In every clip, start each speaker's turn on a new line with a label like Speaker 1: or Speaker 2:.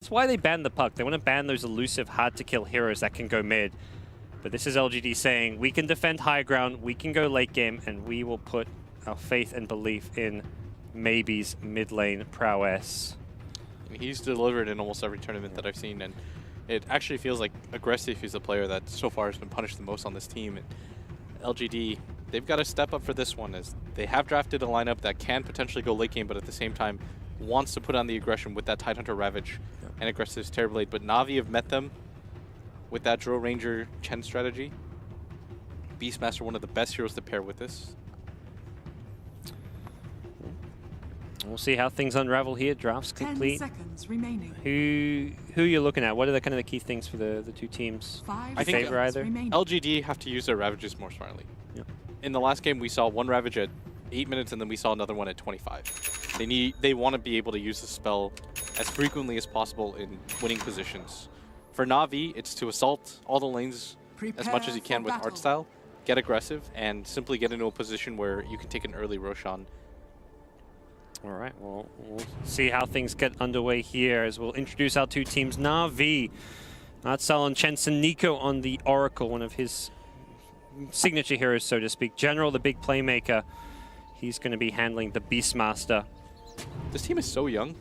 Speaker 1: That's why they banned the puck. They want to ban those elusive, hard-to-kill heroes that can go mid. But this is LGD saying, we can defend high ground, we can go late game, and we will put our faith and belief in Maybe's mid lane prowess.
Speaker 2: He's delivered in almost every tournament that I've seen, and it actually feels like Aggressive is the player that so far has been punished the most on this team. And LGD, they've got to step up for this one, as they have drafted a lineup that can potentially go late game, but at the same time wants to put on the aggression with that Tidehunter Ravage and Aggressive's Terrorblade. But NaVi have met them with that Drow Ranger Chen strategy. Beastmaster, one of the best heroes to pair with this.
Speaker 1: We'll see how things unravel here. Drafts complete.
Speaker 3: 10 seconds remaining.
Speaker 1: Who are you looking at? What are the kind of the key things for the two teams?
Speaker 3: I
Speaker 2: think
Speaker 1: favor either.
Speaker 2: LGD have to use their Ravages more smartly.
Speaker 1: Yep.
Speaker 2: In the last game, we saw one Ravage at 8 minutes, and then we saw another one at 25. They want to be able to use the spell as frequently as possible in winning positions. For NaVi, it's to assault all the lanes as much as you can with art style, get aggressive, and simply get into a position where you can take an early Roshan.
Speaker 1: All right, well, we'll see how things get underway here as we'll introduce our two teams. NaVi, Natsal and Chenson, Nico on the Oracle, one of his signature heroes, so to speak. General, the big playmaker, he's going to be handling the Beastmaster.
Speaker 2: This team is so young.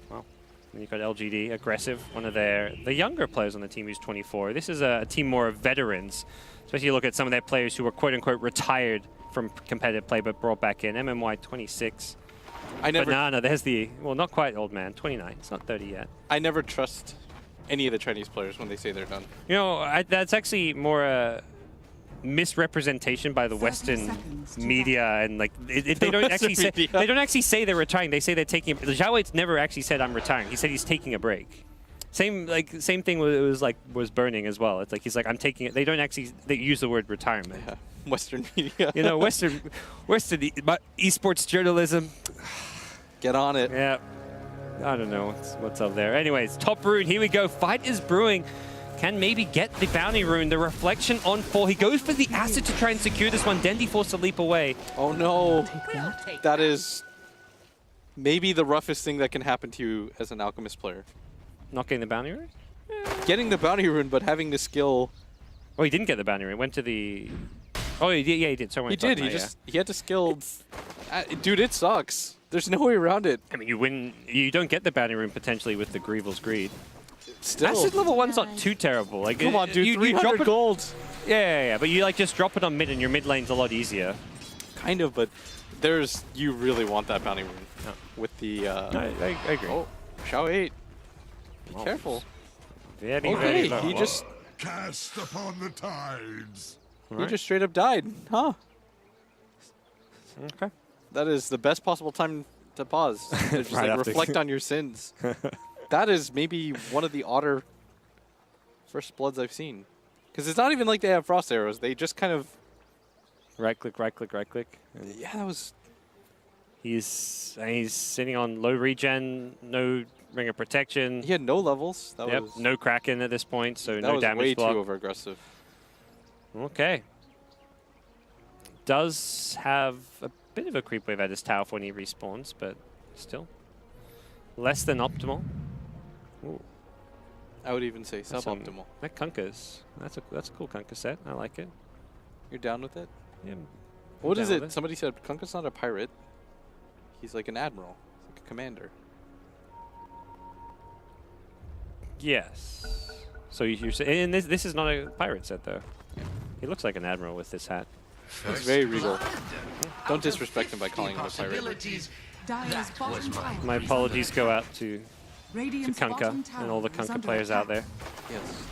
Speaker 1: Well, then you've got LGD, Aggressive, one of the younger players on the team who's 24. This is a team more of veterans, especially you look at some of their players who were quote-unquote retired from competitive play but brought back in. MMY 26. Banana, there's the, well, not quite old man, 29. It's not 30 yet.
Speaker 2: I never trust any of the Chinese players when they say they're done.
Speaker 1: You know, that's actually more a misrepresentation by the Western media, and like they don't actually say they're retiring. They say they're taking. Zhao Weight's never actually said I'm retiring. He said he's taking a break. Same thing was Burning as well. It's like he's like I'm taking it. They don't actually use the word retirement.
Speaker 2: Yeah. Western media.
Speaker 1: You know, Western esports journalism.
Speaker 2: Get on it.
Speaker 1: Yeah. I don't know what's up there. Anyways, top rune, here we go. Fight is brewing. Can maybe get the bounty rune. The reflection on 4. He goes for the acid to try and secure this one. Dendi forced to leap away.
Speaker 2: Oh no. That is maybe the roughest thing that can happen to you as an Alchemist player.
Speaker 1: Not getting the bounty rune?
Speaker 2: Getting the bounty rune, but having the skill.
Speaker 1: Oh, he didn't get the bounty rune. Went to the. Oh, he did. Yeah, he did. So
Speaker 2: he did. He had to skill. Dude, it sucks. There's no way around it.
Speaker 1: I mean, you win. You don't get the bounty rune potentially with the Greevil's Greed.
Speaker 2: Still.
Speaker 1: Acid level 1's not too terrible. Like,
Speaker 2: come on, dude. 300 gold.
Speaker 1: Yeah. But you like just drop it on mid, and your mid lane's a lot easier.
Speaker 2: Kind of, but you really want that bounty rune with the.
Speaker 1: I agree.
Speaker 2: Oh, Xiao 8. Be careful.
Speaker 1: Very low.
Speaker 2: He just
Speaker 4: cast upon the tides.
Speaker 2: He just straight up died, huh?
Speaker 1: Okay.
Speaker 2: That is the best possible time to pause. To just like reflect on your sins. That is maybe one of the odder first bloods I've seen. Because it's not even like they have frost arrows. They just kind of
Speaker 1: right click.
Speaker 2: Yeah, that was.
Speaker 1: He's sitting on low regen, no ring of protection.
Speaker 2: He had no levels. That was
Speaker 1: no Kraken at this point, so no damage block.
Speaker 2: That was way too over aggressive.
Speaker 1: Okay. Does have a bit of a creep wave at his tower when he respawns, but still less than optimal. Ooh.
Speaker 2: I would even say suboptimal.
Speaker 1: That Kunkka's. That's a cool Kunkka set. I like it.
Speaker 2: You're down with it?
Speaker 1: Yeah.
Speaker 2: What is it? Somebody said Kunkka's not a pirate. He's like an admiral. He's like a commander.
Speaker 1: Yes. So you're saying, and this is not a pirate set though. He looks like an admiral with this hat.
Speaker 2: He's very regal. Don't disrespect him by calling him a pirate.
Speaker 1: My apologies go out to Kunkka and all the Kunkka players out there.
Speaker 2: Yes.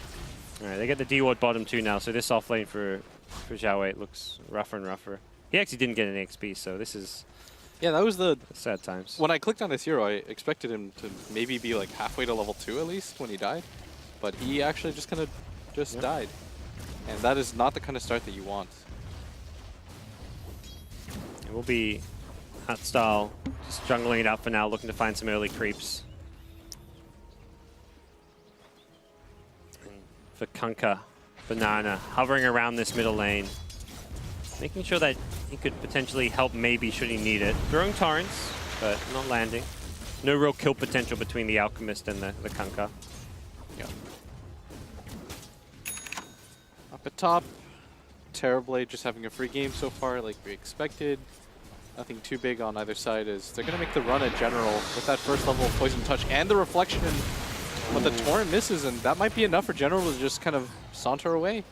Speaker 1: All right, they get the D-Ward bottom 2 now, so this off lane for Zhao Wei looks rougher and rougher. He actually didn't get any XP, so this is
Speaker 2: that was the
Speaker 1: sad times.
Speaker 2: When I clicked on his hero, I expected him to maybe be like halfway to level 2 at least when he died, but he actually just kind of died, and that is not the kind of start that you want.
Speaker 1: It will be Hot Style just jungling it out for now, looking to find some early creeps. And for Kunkka, Banana, hovering around this middle lane, making sure that he could potentially help maybe should he need it. Throwing torrents, but not landing. no real kill potential between the Alchemist and the Kunkka.
Speaker 2: Yeah. Up at top, Terrorblade just having a free game so far, like we expected. Nothing too big on either side. Is they're gonna make the run in general with that first level of Poison Touch and the Reflection, but the Torrent misses, and that might be enough for General to just kind of saunter away.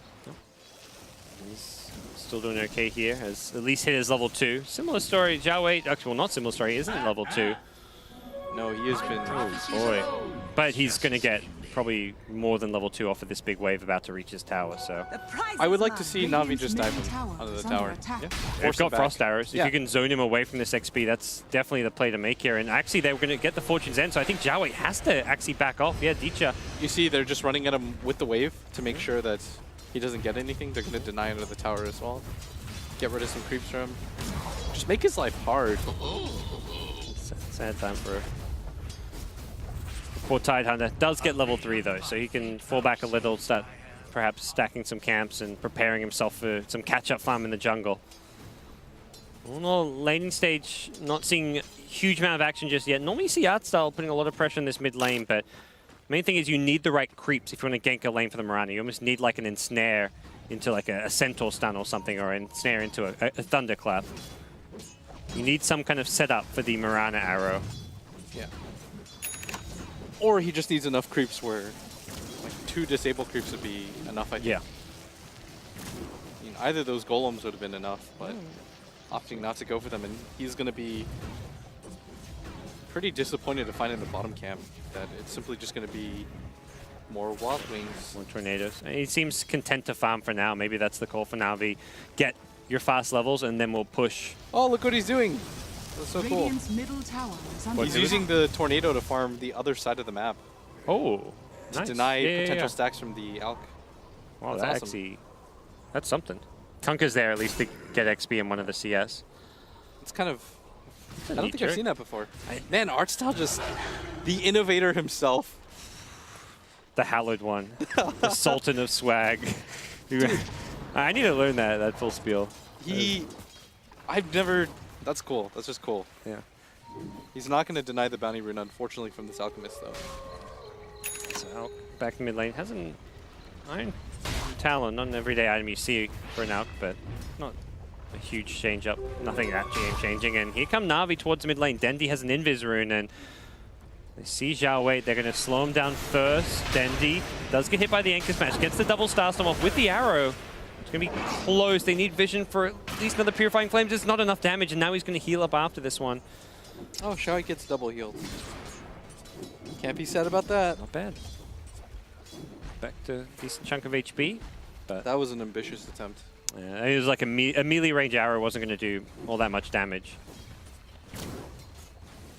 Speaker 1: He's still doing okay here, has at least hit his level 2. Similar story, Xiao, actually, well, not similar story, he isn't at level 2.
Speaker 2: No, he has been.
Speaker 1: Oh boy. But he's going to get probably more than level 2 off of this big wave about to reach his tower, so.
Speaker 2: I would like to see NaVi just dive him under the tower.
Speaker 1: Yeah. They've got Frost Arrows.
Speaker 2: Yeah.
Speaker 1: If you can zone him away from this XP, that's definitely the play to make here. And actually, they were going to get the Fortune's End, so I think Xiao has to actually back off. Yeah, Dicha.
Speaker 2: You see, they're just running at him with the wave to make sure that he doesn't get anything. They're going to deny under the tower as well. Get rid of some creeps from him. Just make his life hard.
Speaker 1: It's a sad time for poor Tidehunter. Does get level 3 though, so he can fall back a little, start perhaps stacking some camps and preparing himself for some catch-up farm in the jungle. All in all, laning stage, not seeing a huge amount of action just yet. Normally you see Artstyle putting a lot of pressure in this mid lane, but main thing is you need the right creeps if you want to gank a lane for the Mirana. You almost need like an ensnare into like a Centaur stun or something, or ensnare into a Thunderclap. You need some kind of setup for the Mirana arrow.
Speaker 2: Yeah. Or he just needs enough creeps where like 2 disabled creeps would be enough, I think.
Speaker 1: Yeah.
Speaker 2: I mean, either those golems would have been enough, but opting not to go for them, and he's going to be pretty disappointed to find in the bottom camp that it's simply just going to be more Wild Wings.
Speaker 1: More Tornadoes. He seems content to farm for now. Maybe that's the call for NaVi. Get your fast levels and then we'll push.
Speaker 2: Oh, look what he's doing. That's so cool.
Speaker 3: Middle tower is under
Speaker 2: He's using the Tornado to farm the other side of the map.
Speaker 1: Oh,
Speaker 2: To
Speaker 1: nice.
Speaker 2: deny
Speaker 1: Yeah,
Speaker 2: potential stacks from the Alk.
Speaker 1: Wow,
Speaker 2: That's
Speaker 1: that
Speaker 2: awesome.
Speaker 1: actually, that's something. Kunkka's there at least to get XP in one of the CS.
Speaker 2: It's kind of...
Speaker 1: It's a
Speaker 2: I don't
Speaker 1: neat
Speaker 2: think I've
Speaker 1: trick.
Speaker 2: seen that before. Man, Artstyle just... The innovator himself.
Speaker 1: The hallowed one. The Sultan of Swag. I need to learn that full spiel.
Speaker 2: I've never... That's cool. That's just cool.
Speaker 1: Yeah.
Speaker 2: He's not going to deny the bounty rune, unfortunately, from this Alchemist, though.
Speaker 1: So Alk back in mid lane has an Iron Talon, not an everyday item you see for an Alk, but not a huge change up. Nothing actually game changing. And here come NaVi towards mid lane. Dendi has an Invis rune, and they see Xiao Wei. They're going to slow him down first. Dendi does get hit by the Anchor Smash, gets the double Star Storm off with the arrow. It's going to be close. They need vision for at least another Purifying Flames. It's not enough damage, and now he's going to heal up after this one.
Speaker 2: Oh, Xiao gets double healed. Can't be said about that.
Speaker 1: Not bad. Back to a decent chunk of HP. But
Speaker 2: That was an ambitious attempt.
Speaker 1: yeah, it was like a melee range arrow wasn't going to do all that much damage.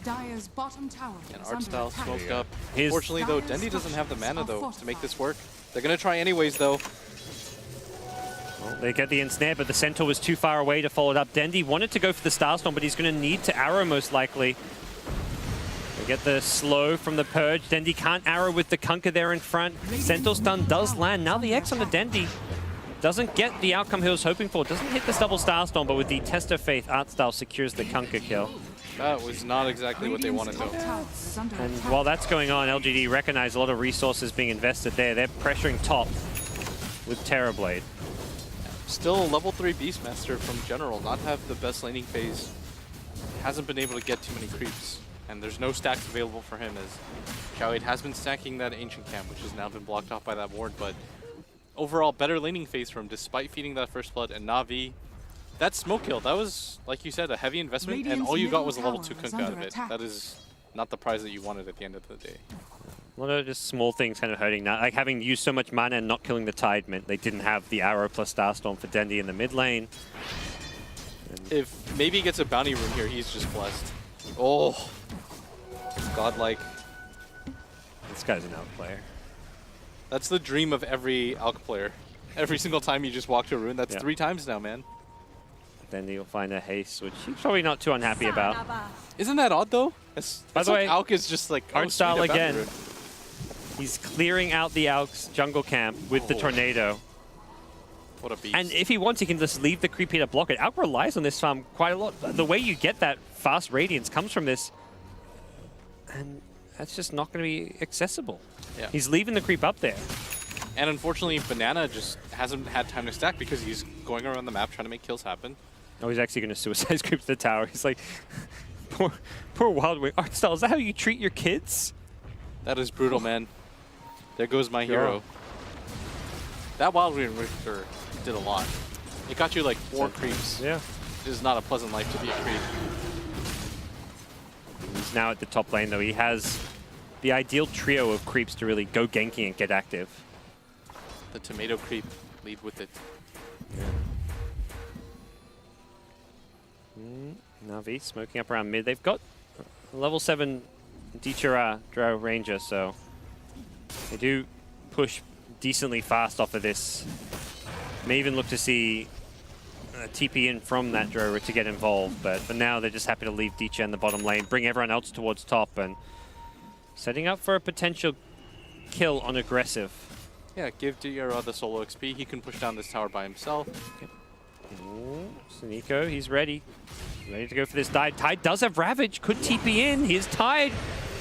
Speaker 3: Dire's bottom tower
Speaker 2: And
Speaker 3: is under
Speaker 2: Artstyle
Speaker 3: attack.
Speaker 2: smoked up.
Speaker 1: His-
Speaker 2: Fortunately, though,
Speaker 3: Dire's
Speaker 2: Dendi doesn't have the mana,
Speaker 3: structures
Speaker 2: though,
Speaker 3: are
Speaker 2: to make this
Speaker 3: fortified.
Speaker 2: work. They're going to try anyways, though.
Speaker 1: Well, they get the ensnare, but the Centaur was too far away to follow it up. Dendi wanted to go for the Starstorm, but he's going to need to arrow most likely. They get the slow from the Purge. Dendi can't arrow with the Kunkka there in front. Centaur stun does land. Now the X on the Dendi doesn't get the outcome he was hoping for. Doesn't hit this double Starstorm, but with the Test of Faith, Artstyle secures the Kunkka kill.
Speaker 2: That was not exactly what they wanted,
Speaker 3: Radiant's
Speaker 2: though.
Speaker 3: top tower is under
Speaker 1: And
Speaker 3: attack.
Speaker 1: while that's going on, LGD recognize a lot of resources being invested there. They're pressuring top with Terrorblade.
Speaker 2: Still a level 3 Beastmaster from General. Not have the best laning phase. Hasn't been able to get too many creeps. And there's no stacks available for him as Xiao has been stacking that Ancient Camp, which has now been blocked off by that ward. But overall, better laning phase from him despite feeding that first blood. And NaVi, that smoke kill, that was, like you said, a heavy investment. And all you got was a level 2 Kunkka out of it. That is not the prize that you wanted at the end of the day.
Speaker 1: A lot of just small things kind of hurting now. Like having used so much mana and not killing the Tide meant they didn't have the arrow plus Starstorm for Dendi in the mid lane.
Speaker 2: If maybe he gets a bounty rune here, he's just blessed. Oh, godlike.
Speaker 1: This guy's an Alk player.
Speaker 2: That's the dream of every Alk player. Every single time you just walk to a rune, that's
Speaker 1: Yeah.
Speaker 2: 3 times now, man.
Speaker 1: Dendi will find a haste, which he's probably not too unhappy about.
Speaker 2: Isn't that odd, though?
Speaker 1: By the way,
Speaker 2: Alk is just like, oh,
Speaker 1: Artstyle
Speaker 2: sweet, a bounty
Speaker 1: again.
Speaker 2: rune.
Speaker 1: He's clearing out the Alk's jungle camp with the
Speaker 2: Oh.
Speaker 1: Tornado.
Speaker 2: What a beast.
Speaker 1: And if he wants, he can just leave the creep here to block it. Alk relies on this farm quite a lot. The way you get that fast radiance comes from this And that's just not going to be accessible.
Speaker 2: Yeah.
Speaker 1: He's leaving the creep up there.
Speaker 2: And unfortunately, Banana just hasn't had time to stack because he's going around the map trying to make kills happen.
Speaker 1: Oh, he's actually going to suicide creep to the tower. He's like, poor Wild Wing. Artstyle, is that how you treat your kids?
Speaker 2: That is brutal, man. There goes my hero. That Wild Wing Rifter did a lot. It got you like 4 creeps.
Speaker 1: Yeah.
Speaker 2: It is not a pleasant life to be a creep.
Speaker 1: He's now at the top lane, though. He has the ideal trio of creeps to really go ganking and get active.
Speaker 2: The tomato creep, lead with it.
Speaker 1: NaVi smoking up around mid. They've got a level 7 Dichara Drow Ranger, so they do push decently fast off of this. May even look to see TP in from that Drow to get involved, but for now they're just happy to leave Dicha in the bottom lane, bring everyone else towards top, and setting up for a potential kill on aggressive.
Speaker 2: Yeah, give Diara the solo XP. He can push down this tower by himself.
Speaker 1: Ooh, Sneeko, he's ready. Ready to go for this dive. Tide does have Ravage, could TP in. Here's Tide.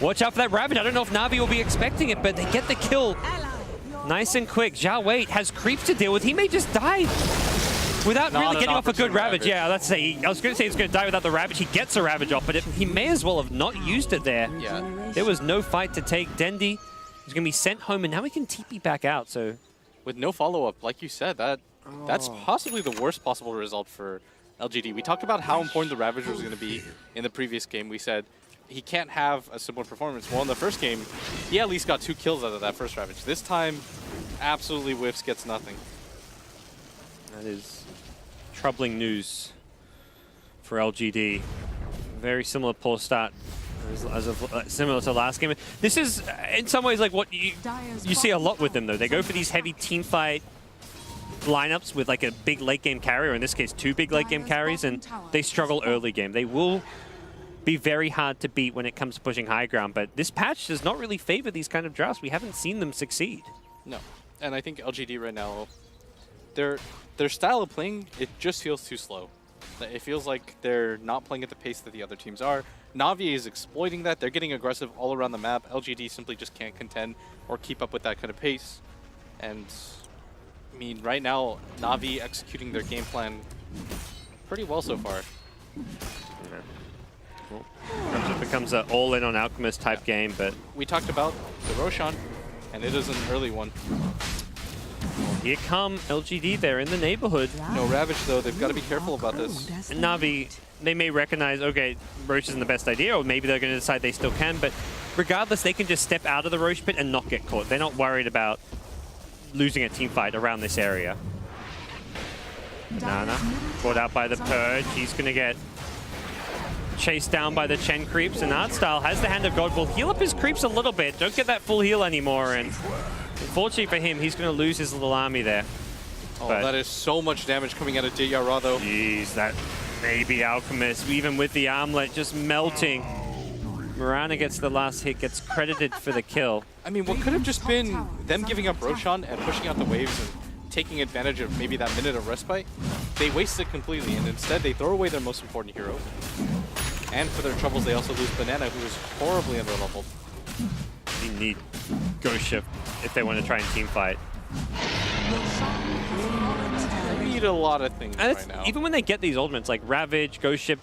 Speaker 1: Watch out for that Ravage. I don't know if NaVi will be expecting it, but they get the kill. Nice and quick. Zhao Wei has creeps to deal with. He may just die without really getting off a good Ravage. Yeah, let's say. I was going to say he's going to die without the Ravage. He gets a Ravage off, but he may as well have not used it there.
Speaker 2: Yeah.
Speaker 1: There was no fight to take. Dendi is going to be sent home, and now he can TP back out. So
Speaker 2: with no follow-up, like you said, that's possibly the worst possible result for LGD. We talked about how important the Ravager was going to be in the previous game. We said he can't have a similar performance. Well, in the first game, he at least got 2 kills out of that first Ravage. This time, absolutely whiffs, gets nothing.
Speaker 1: that is troubling news for LGD. Very similar poor start similar to last game. This is, in some ways, like what you see a lot with them, though. They go for these heavy team fight lineups with like a big late game carry, or in this case 2 big late game carries, and they struggle early game. They will be very hard to beat when it comes to pushing high ground, but this patch does not really favor these kind of drafts. We haven't seen them succeed.
Speaker 2: No, and I think LGD right now, their style of playing, it just feels too slow. It feels like they're not playing at the pace that the other teams are. NaVi is exploiting that. They're getting aggressive all around the map. LGD simply just can't contend or keep up with that kind of pace. And I mean, right now, NaVi executing their game plan pretty well so far.
Speaker 1: Yeah. Well, perhaps it becomes an all-in on Alchemist type game, but
Speaker 2: we talked about the Roshan, and it is an early one.
Speaker 1: Here come LGD there in the neighborhood.
Speaker 2: No Ravage though, they've got to be careful about this.
Speaker 1: And NaVi, they may recognize, okay, Roche isn't the best idea, or maybe they're going to decide they still can, but regardless, they can just step out of the Roche pit and not get caught. They're not worried about losing a team fight around this area. Nana, caught out by the Purge. He's going to get chased down by the Chen creeps, and Artstyle has the Hand of God. Will heal up his creeps a little bit. Don't get that full heal anymore, and unfortunately for him, he's going to lose his little army there.
Speaker 2: Oh, that is so much damage coming out of Diara though.
Speaker 1: Jeez, that baby Alchemist, even with the armlet just melting. Mirana gets the last hit, gets credited for the kill.
Speaker 2: I mean, what could have just been them giving up Roshan and pushing out the waves and taking advantage of maybe that minute of respite, they waste it completely, and instead they throw away their most important hero. And for their troubles, they also lose Banana, who is horribly underleveled.
Speaker 1: You need Ghost Ship if they want to try and team fight.
Speaker 2: They need a lot of things
Speaker 1: And
Speaker 2: right now.
Speaker 1: even when they get these ultimates like Ravage, Ghost Ship,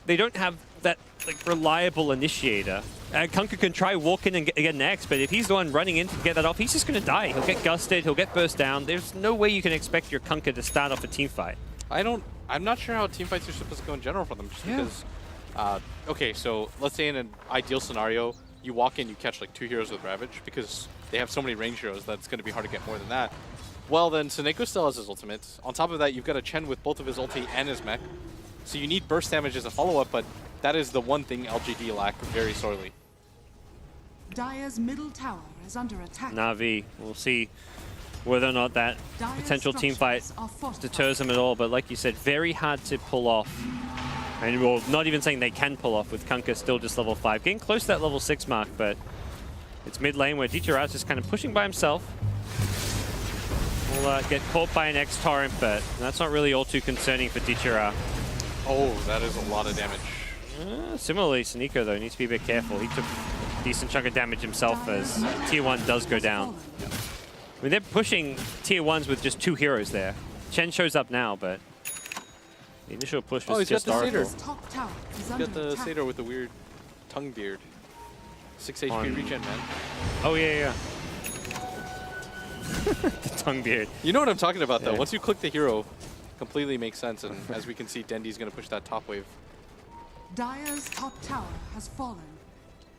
Speaker 1: they don't have that like reliable initiator. Kunkka can try walk in and get next, but if he's the one running in to get that off, he's just going to die. He'll get gusted, he'll get burst down. There's no way you can expect your Kunkka to start off a team fight.
Speaker 2: I'm not sure how team fights are supposed to go in general for them, just because, okay, so let's say in an ideal scenario, you walk in, you catch like 2 heroes with Ravage, because they have so many range heroes that it's going to be hard to get more than that. Well, then Sneeko still has his ultimate. On top of that, you've got a Chen with both of his ulti and his mech. So you need burst damage as a follow-up, but that is the one thing LGD lack very sorely.
Speaker 3: Dire's middle tower is under attack.
Speaker 1: NaVi, we'll see whether or not that potential team fight deters them at all, but like you said, very hard to pull off. And we're not even saying they can pull off with Kunkka still just level 5. Getting close to that level 6 mark, but it's mid lane where Dichara's just kind of pushing by himself. Will get caught by an X-Torrent, but that's not really all too concerning for Dichara.
Speaker 2: Oh, that is a lot of damage.
Speaker 1: Similarly, Sneeko, though, needs to be a bit careful. He took decent chunk of damage himself as Tier 1 does go down. I mean, they're pushing Tier 1s with just 2 heroes there. Chen shows up now, but the initial push was just Oracle.
Speaker 2: He's got the Satyr with the weird tongue beard. 6 HP regen, man.
Speaker 1: Oh, yeah. The tongue beard.
Speaker 2: You know what I'm talking about, though.
Speaker 1: Yeah.
Speaker 2: Once you click the hero, completely makes sense. And as we can see, Dendy's going to push that top wave.
Speaker 3: Dire's top tower has fallen.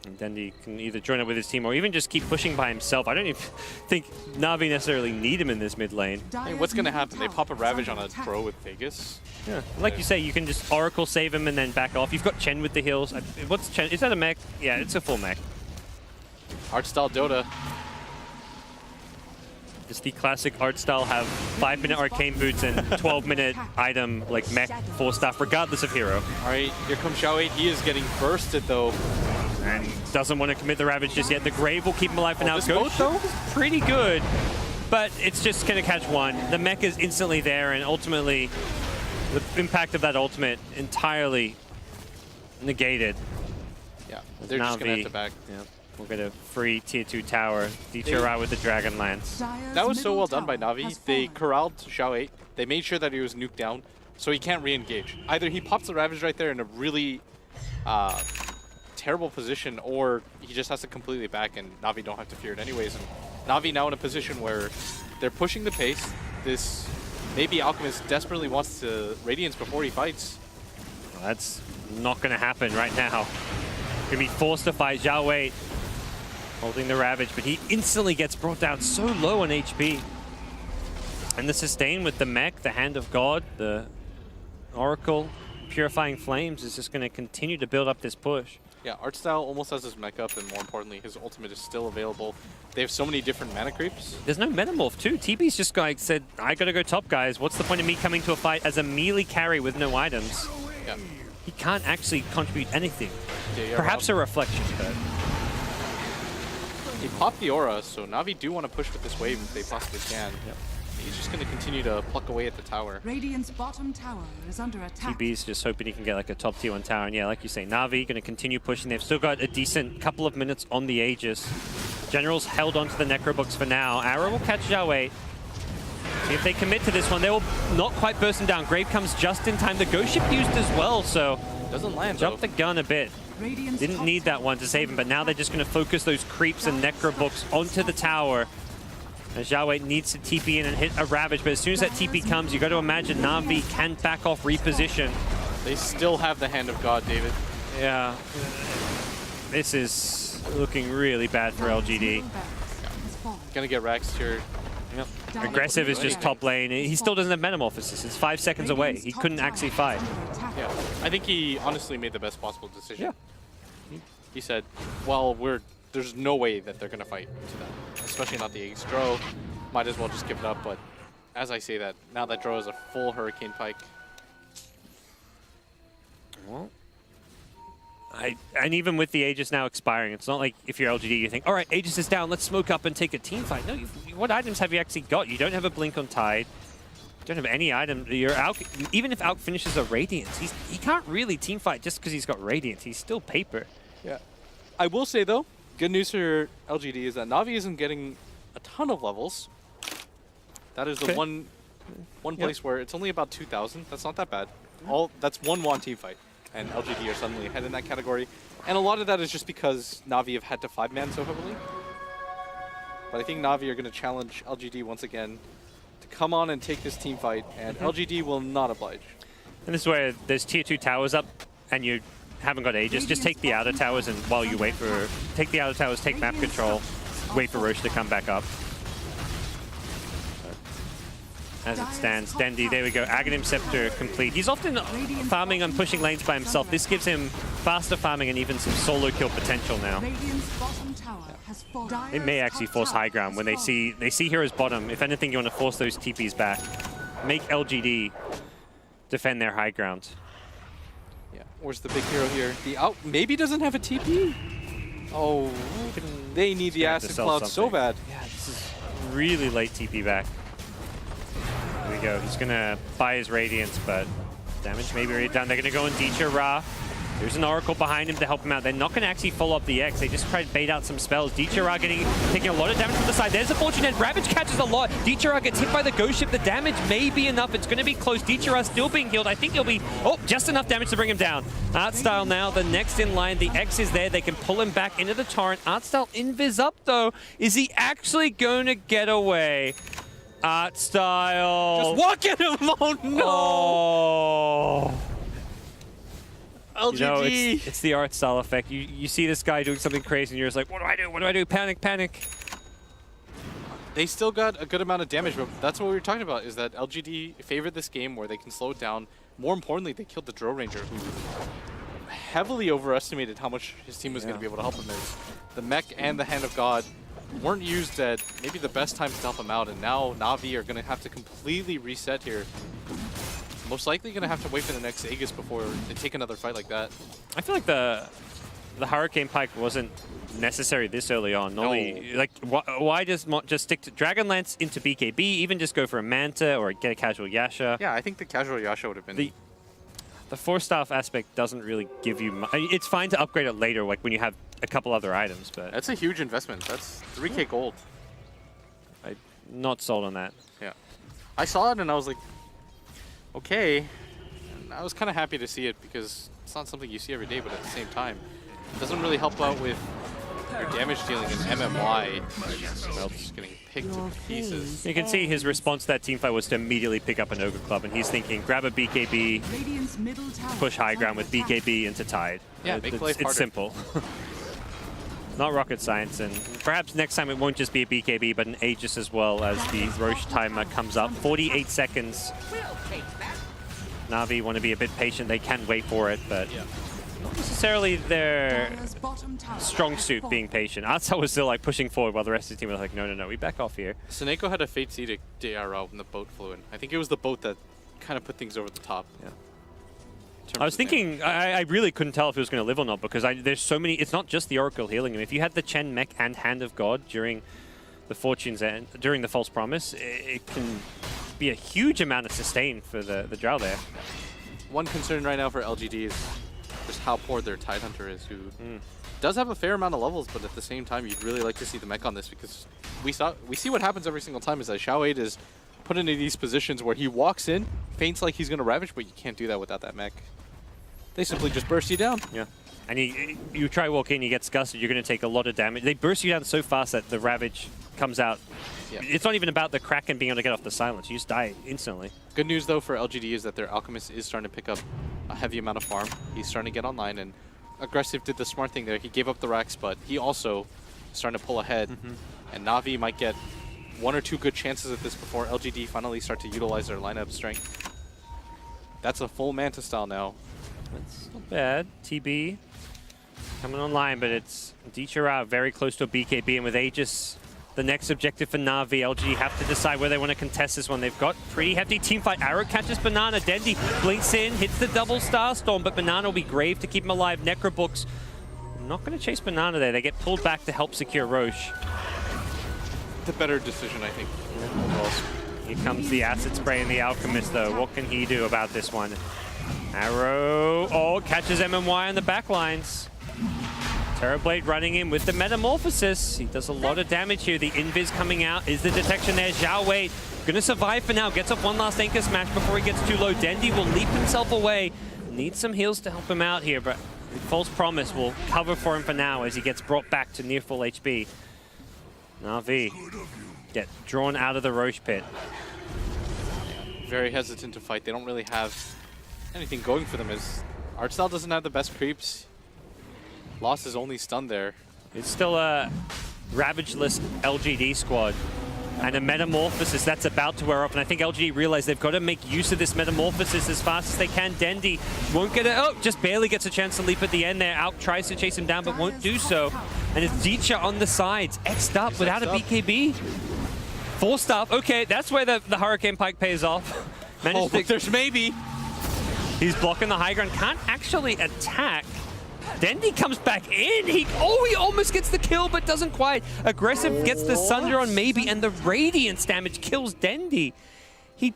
Speaker 1: And Dendy can either join up with his team or even just keep pushing by himself. I don't even think Navi necessarily need him in this mid lane.
Speaker 2: Hey, what's going to happen? They pop a Ravage on a throw with Vegas?
Speaker 1: Yeah, like you say, you can just Oracle save him and then back off. You've got Chen with the heals. What's Chen? Is that a mech? Yeah, it's a full mech.
Speaker 2: Art style Dota.
Speaker 1: It's the classic art style, have 5-minute arcane boots and 12-minute item like mech 4-staff, regardless of hero.
Speaker 2: All right, here comes Xiao 8. He is getting bursted, though.
Speaker 1: And doesn't want to commit the Ravage just yet. The Grave will keep him alive for now.
Speaker 2: This
Speaker 1: Ghost,
Speaker 2: boat, though?
Speaker 1: is pretty good, but it's just going to catch one. The mech is instantly there, and ultimately, the impact of that ultimate entirely negated.
Speaker 2: Yeah, they're just going to have to back.
Speaker 1: Yeah. We'll get a free Tier 2 tower. DTRI with the Dragon Lance.
Speaker 2: That was so well done by Navi. They corralled Xiao 8. They made sure that he was nuked down, so he can't re-engage. Either he pops the Ravage right there in a really terrible position, or he just has to completely back and Navi don't have to fear it anyways. And Navi now in a position where they're pushing the pace. This maybe Alchemist desperately wants to Radiance before he fights.
Speaker 1: Well, that's not going to happen right now. Going to be forced to fight Xiao 8. Holding the Ravage, but he instantly gets brought down so low on HP. And the sustain with the mech, the Hand of God, the Oracle, Purifying Flames is just going to continue to build up this push.
Speaker 2: Yeah, Artstyle almost has his mech up, and more importantly, his ultimate is still available. They have so many different mana creeps.
Speaker 1: There's no Metamorph too. TB's just said, I gotta go top, guys. What's the point of me coming to a fight as a melee carry with no items?
Speaker 2: Yeah.
Speaker 1: He can't actually contribute anything.
Speaker 2: Yeah,
Speaker 1: Perhaps a reflection, but...
Speaker 2: He popped the aura, so Navi do want to push with this wave if they possibly can.
Speaker 1: Yep.
Speaker 2: He's just going to continue to pluck away at the tower.
Speaker 3: Radiant's bottom tower is under attack.
Speaker 1: TB's just hoping he can get like a top tier 1 tower. And yeah, like you say, Navi going to continue pushing. They've still got a decent couple of minutes on the Aegis. General's held onto the Necrobooks for now. Arrow will catch Xiao 8. See if they commit to this one. They will not quite burst him down. Grave comes just in time. The Ghost Ship used as well, so...
Speaker 2: Doesn't land,
Speaker 1: Jump the gun a bit.
Speaker 3: Radiant's
Speaker 1: Didn't need that one to save him, but now they're just going to focus those creeps and Necrobooks onto the tower. And Xiao 8 needs to TP in and hit a Ravage, but as soon as that TP comes, you got to imagine Navi can back off, reposition.
Speaker 2: They still have the Hand of God, David.
Speaker 1: Yeah. This is looking really bad for LGD.
Speaker 2: Gonna get Raxed here.
Speaker 1: Yep. Aggressive is just top lane. He still doesn't have Metamorphosis. It's 5 seconds away. He couldn't actually fight.
Speaker 2: Yeah, I think he honestly made the best possible decision.
Speaker 1: Yeah.
Speaker 2: He said, well, there's no way that they're gonna fight to that, especially not the Aegis Drow. Might as well just give it up, but as I say that, now that Drow is a full Hurricane Pike.
Speaker 1: Well, and even with the Aegis now expiring, it's not like if you're LGD, you think, all right, Aegis is down, let's smoke up and take a team fight. No, what items have you actually got? You don't have a Blink on Tide. You don't have any item. Even if Alk finishes a Radiance, he can't really team fight just because he's got Radiance. He's still paper.
Speaker 2: Yeah. I will say, though, good news for LGD is that Navi isn't getting a ton of levels. That is the one place where it's only about 2,000. That's not that bad. That's one team fight. And LGD are suddenly ahead in that category. And a lot of that is just because Navi have had to 5-man so heavily. But I think Navi are going to challenge LGD once again to come on and take this team fight, and LGD will not oblige. And
Speaker 1: this is where there's tier 2 towers up, and you haven't got Aegis. Just take the outer towers, and while you wait for... Take the outer towers, take map control, wait for Roche to come back up. As it stands, Dendy, there we go, Aghanim Scepter complete. He's often farming and pushing lanes by himself. This gives him faster farming and even some solo kill potential now. They may actually force high ground when they see heroes bottom. If anything, you want to force those TPs back. Make LGD defend their high ground.
Speaker 2: Yeah, where's the big hero here? The out maybe doesn't have a TP? Oh, they need the Acid Cloud so bad.
Speaker 1: Yeah, this is really late TP back. There we go. He's going to buy his Radiance, but damage maybe already done. They're going to go in Deecher Ra. There's an Oracle behind him to help him out. They're not going to actually follow up the X. They just try to bait out some spells. Dichara taking a lot of damage from the side. There's a Fortune Head. Ravage catches a lot. Dichara gets hit by the Ghost Ship. The damage may be enough. It's going to be close. Dichara still being healed. I think he'll be, just enough damage to bring him down. Artstyle now, the next in line. The X is there. They can pull him back into the Torrent. Artstyle invis up, though. Is he actually going to get away? Artstyle.
Speaker 2: Just walk at him! Oh, no!
Speaker 1: Oh.
Speaker 2: LGD!
Speaker 1: You know, it's the Artstyle effect. You see this guy doing something crazy and you're just like, what do I do? What do I do? Panic, panic.
Speaker 2: They still got a good amount of damage, but that's what we were talking about, is that LGD favored this game where they can slow it down. More importantly, they killed the Drow Ranger, who heavily overestimated how much his team was going to be able to help him. The Mech and the Hand of God weren't used at maybe the best times to help him out, and now NaVi are going to have to completely reset here. Most likely going to have to wait for the next Aegis before they take another fight like that.
Speaker 1: I feel like the Hurricane Pike wasn't necessary this early on. Normally, like, why just stick to Dragonlance into BKB, even just go for a Manta or get a casual Yasha?
Speaker 2: Yeah, I think the casual Yasha would have been...
Speaker 1: The 4-staff aspect doesn't really give you... It's fine to upgrade it later, like when you have a couple other items, but...
Speaker 2: That's a huge investment. That's 3k gold.
Speaker 1: I'm not sold on that.
Speaker 2: Yeah. I saw it and I was like, okay. And I was kind of happy to see it because it's not something you see every day, but at the same time, it doesn't really help out with your damage dealing in MMY. Well, just getting picked to pieces.
Speaker 1: You can see his response to that teamfight was to immediately pick up an Ogre Club, and he's thinking, grab a BKB, push high ground with BKB into Tide.
Speaker 2: Yeah, make life harder.
Speaker 1: It's simple. Not rocket science, and perhaps next time it won't just be a BKB, but an Aegis as well as the Roche timer comes up. 48 seconds. NaVi want to be a bit patient. They can wait for it, but not necessarily their strong suit being patient. Artstyle was still like pushing forward while the rest of the team was like, no, we back off here.
Speaker 2: Seneko had a Fate Seed DR out when the boat flew in. I think it was the boat that kind of put things over the top.
Speaker 1: Yeah. I was thinking, I really couldn't tell if he was going to live or not because there's so many, it's not just the Oracle healing him. If you had the Chen Mech and Hand of God during the Fortune's End, during the False Promise, it can be a huge amount of sustain for the Drow there.
Speaker 2: One concern right now for LGD is just how poor their Tidehunter is, who does have a fair amount of levels, but at the same time, you'd really like to see the mech on this because we see what happens every single time is that Xiao 8 is put into these positions where he walks in, feints like he's going to Ravage, but you can't do that without that mech. They simply just burst you down.
Speaker 1: Yeah. And you try walk in, you get Scussed, you're going to take a lot of damage. They burst you down so fast that the Ravage comes out. Yeah. It's not even about the Kraken being able to get off the silence. You just die instantly.
Speaker 2: Good news, though, for LGD is that their Alchemist is starting to pick up a heavy amount of farm. He's starting to get online, and Aggressive did the smart thing there. He gave up the racks, but he also is starting to pull ahead. And NaVi might get 1 or 2 good chances at this before LGD finally start to utilize their lineup strength. That's a full Manta style now.
Speaker 1: That's not bad. TB coming online, but it's Dichara very close to a BKB, and with Aegis, the next objective for NaVi, LGD have to decide where they want to contest this one. They've got pretty hefty teamfight. Arrow catches Banana. Dendi blinks in, hits the double Starstorm, but Banana will be grave to keep him alive. Necrobooks not going to chase Banana there. They get pulled back to help secure Roche.
Speaker 2: The better decision, I think.
Speaker 1: Here comes the Acid Spray and the Alchemist, though. What can he do about this one? Arrow, catches MMY on the backlines. Terrorblade running in with the Metamorphosis. He does a lot of damage here. The Invis coming out. Is the detection there? Xiao Wei gonna survive for now. Gets up one last Anchor Smash before he gets too low. Dendi will leap himself away. Needs some heals to help him out here, but False Promise will cover for him for now as he gets brought back to near full HP. NaVi get drawn out of the Roche pit.
Speaker 2: Very hesitant to fight. They don't really have anything going for them as Artstyle doesn't have the best creeps. Lost his only stun there.
Speaker 1: It's still a Ravageless LGD squad. And a Metamorphosis that's about to wear off. And I think LGD realize they've got to make use of this Metamorphosis as fast as they can. Dendi won't get it. Just barely gets a chance to leap at the end there. Out tries to chase him down, but won't do so. And it's Dicha on the sides. X'd up without a BKB. 4-staff. Okay, that's where the Hurricane Pike pays off.
Speaker 2: There's maybe.
Speaker 1: He's blocking the high ground. Can't actually attack. Dendi comes back in. He almost gets the kill, but doesn't quite. Aggressive gets the Sunder on maybe, and the Radiance damage kills Dendi. He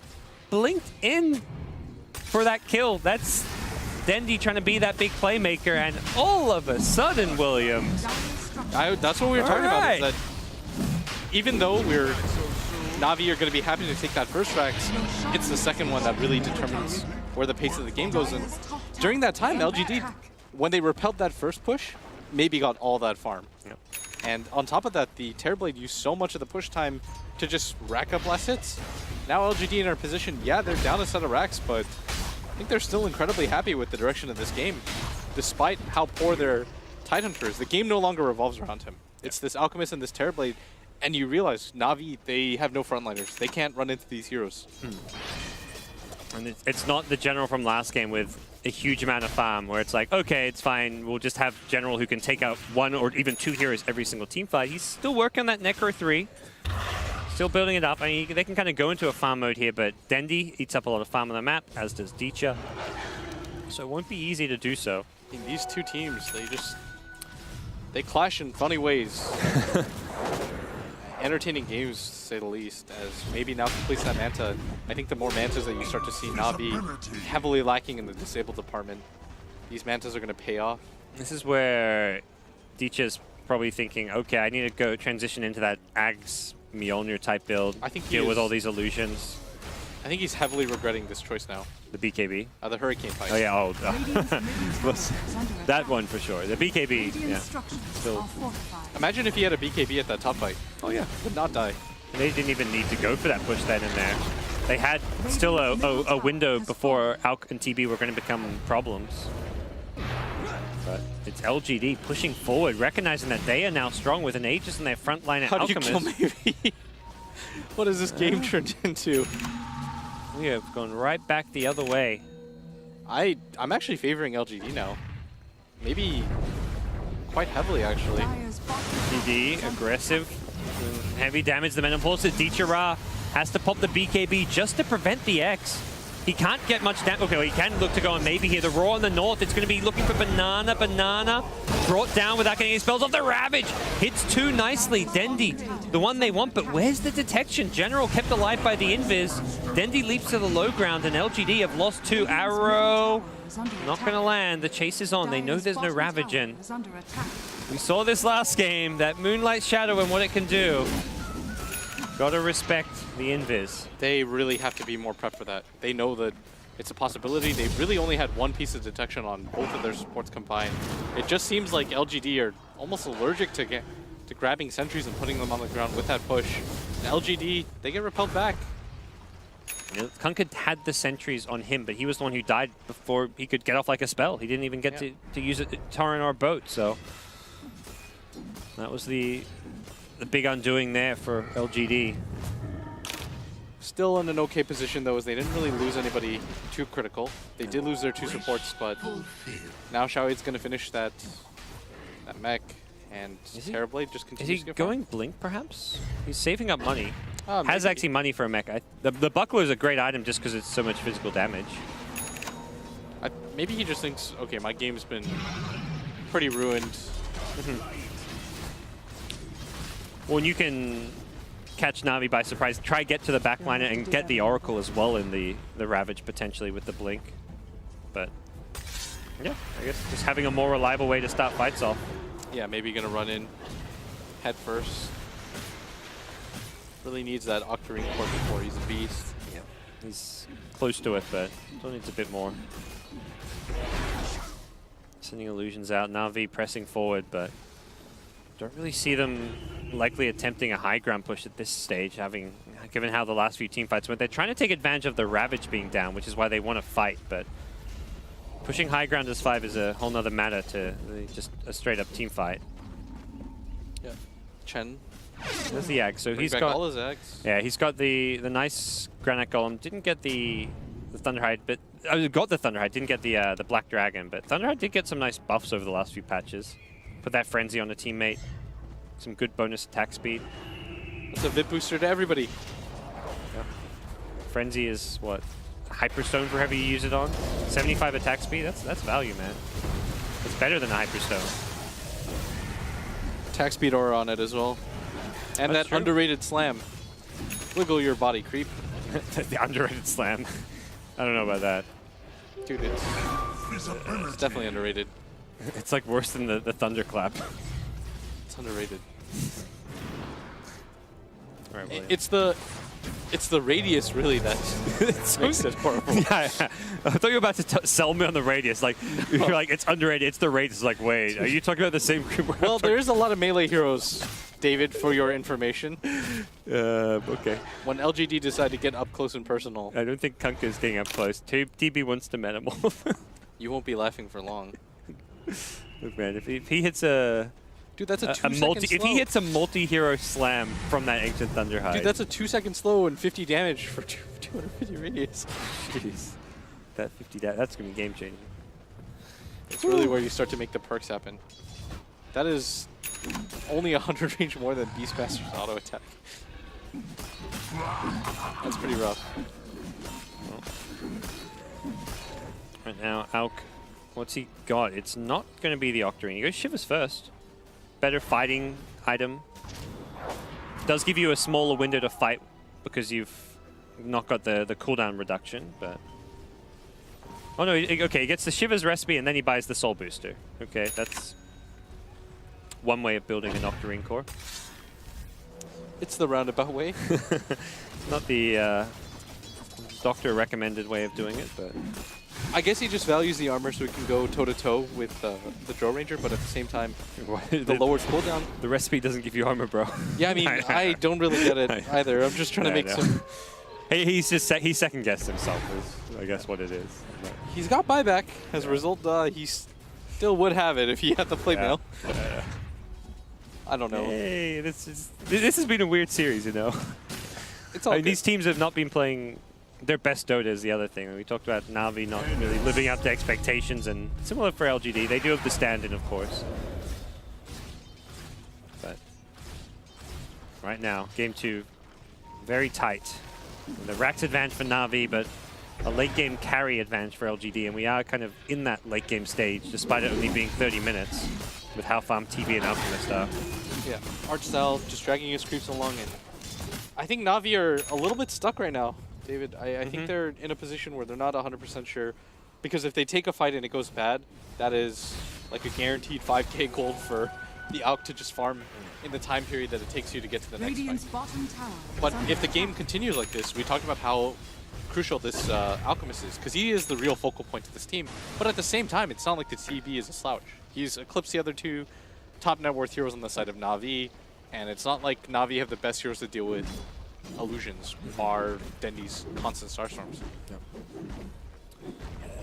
Speaker 1: blinked in for that kill. That's Dendy trying to be that big playmaker, and all of a sudden, William.
Speaker 2: That's what we were talking about, is that even though NaVi are going to be happy to take that first Rax, it's the second one that really determines where the pace of the game goes. And during that time, LGD, when they repelled that first push, maybe got all that farm.
Speaker 1: Yep.
Speaker 2: And on top of that, the Terrorblade used so much of the push time to just rack up less hits. Now LGD in our position, yeah, they're down a set of racks, but I think they're still incredibly happy with the direction of this game. Despite how poor their Tidehunter is, the game no longer revolves around him. It's this Alchemist and this Terrorblade, and you realize NaVi, they have no frontliners. They can't run into these heroes.
Speaker 1: And it's not the General from last game with a huge amount of farm where it's like, okay, it's fine, we'll just have General who can take out 1 or even 2 heroes every single team fight. He's still working on that Necro 3. Still building it up. I mean, they can kind of go into a farm mode here, but Dendy eats up a lot of farm on the map, as does Dicha. So it won't be easy to do so.
Speaker 2: I mean, these two teams, they clash in funny ways. Entertaining games, to say the least, as maybe now completes that Manta. I think the more Mantas that you start to see NaVi heavily lacking in the disabled department, these Mantas are going to pay off.
Speaker 1: This is where Dicha's probably thinking, okay, I need to go transition into that Ags Mjolnir type build,
Speaker 2: I think
Speaker 1: deal with all these illusions.
Speaker 2: I think he's heavily regretting this choice now.
Speaker 1: The BKB?
Speaker 2: The Hurricane fight.
Speaker 1: Oh yeah, that one for sure. The BKB, yeah. Still.
Speaker 2: Imagine if he had a BKB at that top fight.
Speaker 1: Oh yeah.
Speaker 2: Would not die.
Speaker 1: And they didn't even need to go for that push then and there. They had still a window before Alk and TB were going to become problems. But it's LGD pushing forward, recognizing that they are now strong with an Aegis in their front line at Alchemist.
Speaker 2: How do you kill NaVi? What has this game turned into?
Speaker 1: We have gone right back the other way.
Speaker 2: I'm actually favoring LGD now. Maybe quite heavily, actually.
Speaker 1: DD, aggressive, heavy damage. The Menopause. Dichara has to pop the BKB just to prevent the X. He can't get much damage. Okay, well, he can look to go and maybe here. The Roar on the north, it's going to be looking for Banana. Brought down without getting any spells off. The Ravage hits 2 nicely. Dendy, the one they want, but where's the detection? General kept alive by the Invis. Dendy leaps to the low ground, and LGD have lost 2. Arrow, not going to land. The chase is on. They know there's no Ravage in. We saw this last game, that Moonlight Shadow and what it can do. Gotta respect the Invis.
Speaker 2: They really have to be more prepped for that. They know that it's a possibility. They've really only had 1 piece of detection on both of their supports combined. It just seems like LGD are almost allergic to grabbing sentries and putting them on the ground with that push. And LGD, they get repelled back.
Speaker 1: You know, Kunkka had the sentries on him, but he was the one who died before he could get off like a spell. He didn't even get to use it, Torrent or boat, so that was the big undoing there for LGD.
Speaker 2: Still in an okay position, though, as they didn't really lose anybody too critical. They did lose their 2 supports, but now Xiaohui's going to finish that mech, and Terrorblade just continues to
Speaker 1: Is he going Blink, perhaps? He's saving up money. Has
Speaker 2: maybe.
Speaker 1: actually money for a mech. The Buckler is a great item just because it's so much physical damage.
Speaker 2: Maybe he just thinks, okay, my game's been pretty ruined.
Speaker 1: Well, you can catch NaVi by surprise, try get to the backline and get the Oracle as well in the Ravage potentially with the Blink. But yeah, I guess just having a more reliable way to start fights off.
Speaker 2: Yeah, maybe gonna run in head first. Really needs that Octarine core before he's a beast.
Speaker 1: Yeah, he's close to it, but still needs a bit more. Sending illusions out, NaVi pressing forward, but don't really see them likely attempting a high ground push at this stage, given how the last few team fights went. They're trying to take advantage of the Ravage being down, which is why they want to fight, but pushing high ground as 5 is a whole nother matter to just a straight up team fight.
Speaker 2: Yeah, Chen.
Speaker 1: There's the Ag, so he's got
Speaker 2: all his eggs.
Speaker 1: Yeah, he's got the nice Granite Golem. Didn't get the Thunderhide, but got the Thunderhide. Didn't get the Black Dragon, but Thunderhide did get some nice buffs over the last few patches. Put that Frenzy on a teammate. Some good bonus attack speed.
Speaker 2: It's a VIP booster to everybody.
Speaker 1: Yeah. Frenzy is what? Hyperstone for whoever you use it on. 75 attack speed. That's value, man. It's better than a Hyperstone.
Speaker 2: Attack speed aura on it as well. And
Speaker 1: That's
Speaker 2: that
Speaker 1: true.
Speaker 2: underrated slam. Wiggle your body, creep.
Speaker 1: The underrated slam. I don't know about that.
Speaker 2: Dude, it's It's definitely underrated.
Speaker 1: It's like worse than the thunderclap.
Speaker 2: It's underrated.
Speaker 1: All right, William.
Speaker 2: It's the radius really that makes it horrible.
Speaker 1: Yeah, I thought you were about to sell me on the radius. Like you're like it's underrated. It's the radius. Like wait, are you talking about the same group?
Speaker 2: Well, there is a lot of melee heroes, David, for your information.
Speaker 1: Okay.
Speaker 2: When LGD decided to get up close and personal,
Speaker 1: I don't think Kunkka is getting up close. TB wants to metamorph.
Speaker 2: you won't be laughing for long.
Speaker 1: Look, man, if he hits a
Speaker 2: Dude, that's a 2-second
Speaker 1: if he hits a multi-hero slam from that Ancient Thunderhide.
Speaker 2: Dude, that's a 2-second slow and 50 damage for 250 radius.
Speaker 1: Jeez. That 50 that's going to be game-changing.
Speaker 2: It's really where you start to make the perks happen. That is only 100 range more than Beastmaster's auto attack. That's pretty rough.
Speaker 1: Right now, Alk, what's he got? It's not going to be the Octarine. He goes Shivers first. Better fighting item. Does give you a smaller window to fight because you've not got the cooldown reduction, but... Oh no, okay, he gets the Shivers recipe and then he buys the Soul Booster. Okay, that's one way of building an Octarine core.
Speaker 2: It's the roundabout way.
Speaker 1: Not the doctor recommended way of doing it, but...
Speaker 2: I guess he just values the armor so he can go toe-to-toe with the Drow Ranger, but at the same time, the lowered cooldown.
Speaker 1: The recipe doesn't give you armor, bro.
Speaker 2: Yeah, I mean, I don't really get it either. I'm just trying to make some...
Speaker 1: He second-guessed himself, is I guess what it is. But
Speaker 2: he's got buyback. As a result, he still would have it if he had the play mail.
Speaker 1: Yeah.
Speaker 2: I don't know.
Speaker 1: Hey, this has been a weird series, you know.
Speaker 2: It's all good.
Speaker 1: These teams have not been playing their best Dota is the other thing. We talked about NaVi not really living up to expectations, and similar for LGD. They do have the stand-in, of course. But right now, game 2, very tight. The Rax advantage for NaVi, but a late-game carry advantage for LGD, and we are kind of in that late-game stage, despite it only being 30 minutes, with how farm TB and Alchemist are.
Speaker 2: Yeah, Arch Style just dragging his creeps along, and I think NaVi are a little bit stuck right now. David, I think they're in a position where they're not 100% sure, because if they take a fight and it goes bad, that is like a guaranteed 5k gold for the Alk to just farm in the time period that it takes you to get to the next fight. But if the game continues like this, we talked about how crucial this Alchemist is, because he is the real focal point of this team. But at the same time, it's not like the TB is a slouch. He's eclipsed the other two top net worth heroes on the side of NaVi, and it's not like NaVi have the best heroes to deal with illusions far than these constant Starstorms.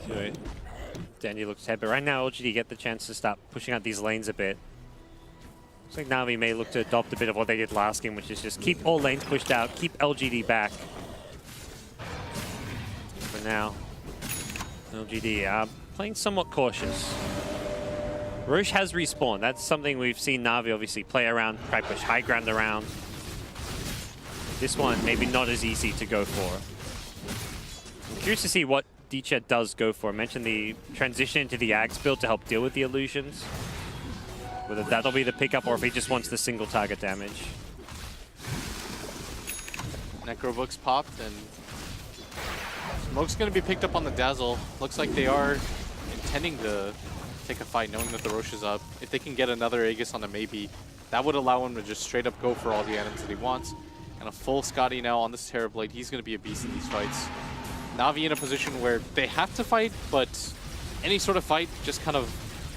Speaker 1: So Dandy looks ahead, but right now LGD get the chance to start pushing out these lanes a bit. Looks like NaVi may look to adopt a bit of what they did last game, which is just keep all lanes pushed out, keep LGD back. For now, LGD are playing somewhat cautious. Roche has respawned. That's something we've seen NaVi obviously play around, try push high ground around. This one, maybe not as easy to go for. I'm curious to see what Dicha does go for. I mentioned the transition into the Axe build to help deal with the illusions. Whether that'll be the pickup or if he just wants the single target damage.
Speaker 2: Necrobook's popped, and Smoke's going to be picked up on the Dazzle. Looks like they are intending to take a fight, knowing that the Roche is up. If they can get another Aegis on a maybe, that would allow him to just straight up go for all the items that he wants. And a full Scotty now on this Terrorblade. He's going to be a beast in these fights. NaVi in a position where they have to fight, but any sort of fight just kind of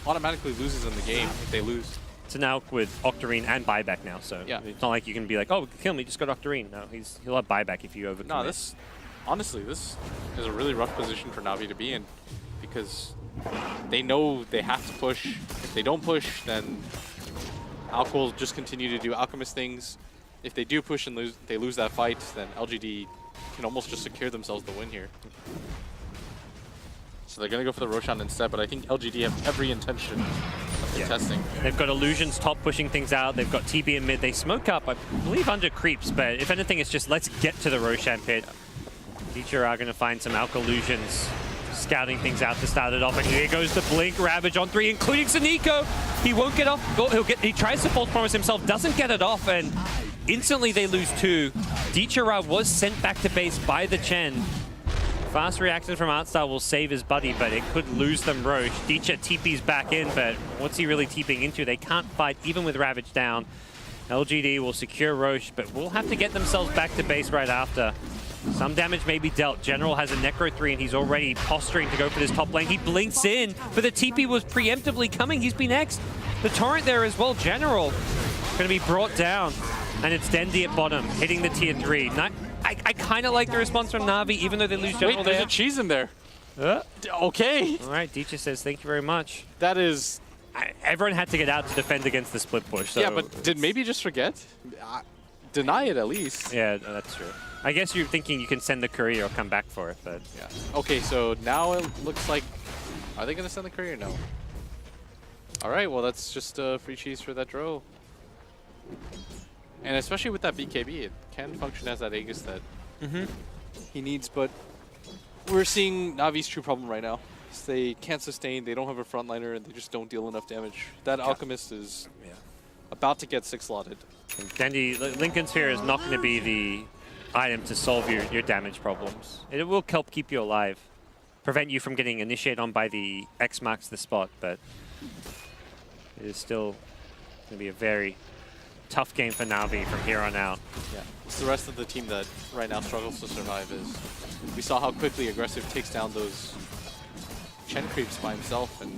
Speaker 2: automatically loses in the game if they lose.
Speaker 1: It's an Alk with Octarine and buyback now, so
Speaker 2: yeah.
Speaker 1: It's not like you can be like, oh, kill me, just got Octarine. No, he'll have buyback if you overcommit.
Speaker 2: No, honestly, this is a really rough position for NaVi to be in, because they know they have to push. If they don't push, then Alk will just continue to do Alchemist things. If they do push and they lose that fight, then LGD can almost just secure themselves the win here. So they're going to go for the Roshan instead, but I think LGD have every intention of contesting.
Speaker 1: They've got Illusions top pushing things out. They've got TB in mid. They smoke up, I believe, under creeps, but if anything, it's just let's get to the Roshan pit. Teacher are going to find some Alk Illusions, scouting things out to start it off, and here goes the Blink Ravage on 3, including Suniko. He won't get off. He tries to false promise himself, doesn't get it off, and instantly they lose 2. Dichara was sent back to base by the Chen. Fast reaction from Artstar will save his buddy, but it could lose them Roche. Dicha TP's back in, but what's he really TPing into? They can't fight even with Ravage down. LGD will secure Roche, but will have to get themselves back to base right after. Some damage may be dealt. General has a Necro 3 and he's already posturing to go for this top lane. He blinks in, but the TP was preemptively coming. He's been X'd. The torrent there as well. General going to be brought down. And it's Dendi at bottom, hitting the tier 3. I kind of like the response from NaVi, even though they lose General.
Speaker 2: Wait, there's a cheese in there. Okay.
Speaker 1: All right, Dicha says thank you very much.
Speaker 2: That is...
Speaker 1: Everyone had to get out to defend against the split push. So.
Speaker 2: Yeah, but did maybe just forget? Deny it at least.
Speaker 1: Yeah, that's true. I guess you're thinking you can send the courier or come back for it, but...
Speaker 2: Yeah. Okay, so now it looks like... Are they going to send the courier? No. All right, well, that's just free cheese for that Dro. And especially with that BKB, it can function as that Aegis that he needs, but we're seeing Navi's true problem right now. They can't sustain, they don't have a frontliner, and they just don't deal enough damage. That Alchemist is about to get 6 slotted.
Speaker 1: Dendi, Lincoln Sphere is not going to be the item to solve your damage problems. It will help keep you alive, prevent you from getting initiated on by the X marks the spot, but it is still going to be a very tough game for NaVi from here on out.
Speaker 2: Yeah, it's the rest of the team that right now struggles to survive. Is we saw how quickly Aggressive takes down those Chen creeps by himself, and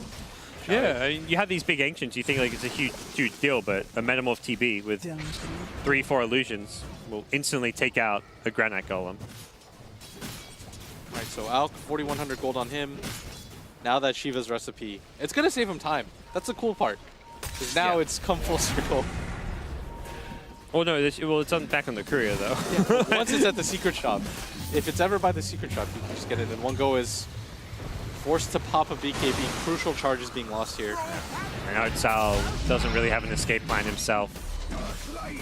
Speaker 1: yeah, I mean, you have these big ancients, you think like it's a huge deal, but a Metamorph TB with 3-4 illusions will instantly take out a Granite Golem.
Speaker 2: Alright, so Alk, 4,100 gold on him. Now that Shiva's recipe, it's gonna save him time. That's the cool part, because now it's come full circle.
Speaker 1: Oh no, well it's back on the courier though.
Speaker 2: Yeah, once it's at the secret shop, if it's ever by the secret shop, you can just get it in one go. Is forced to pop a BKB. Crucial charges being lost here.
Speaker 1: And Artsal doesn't really have an escape plan himself.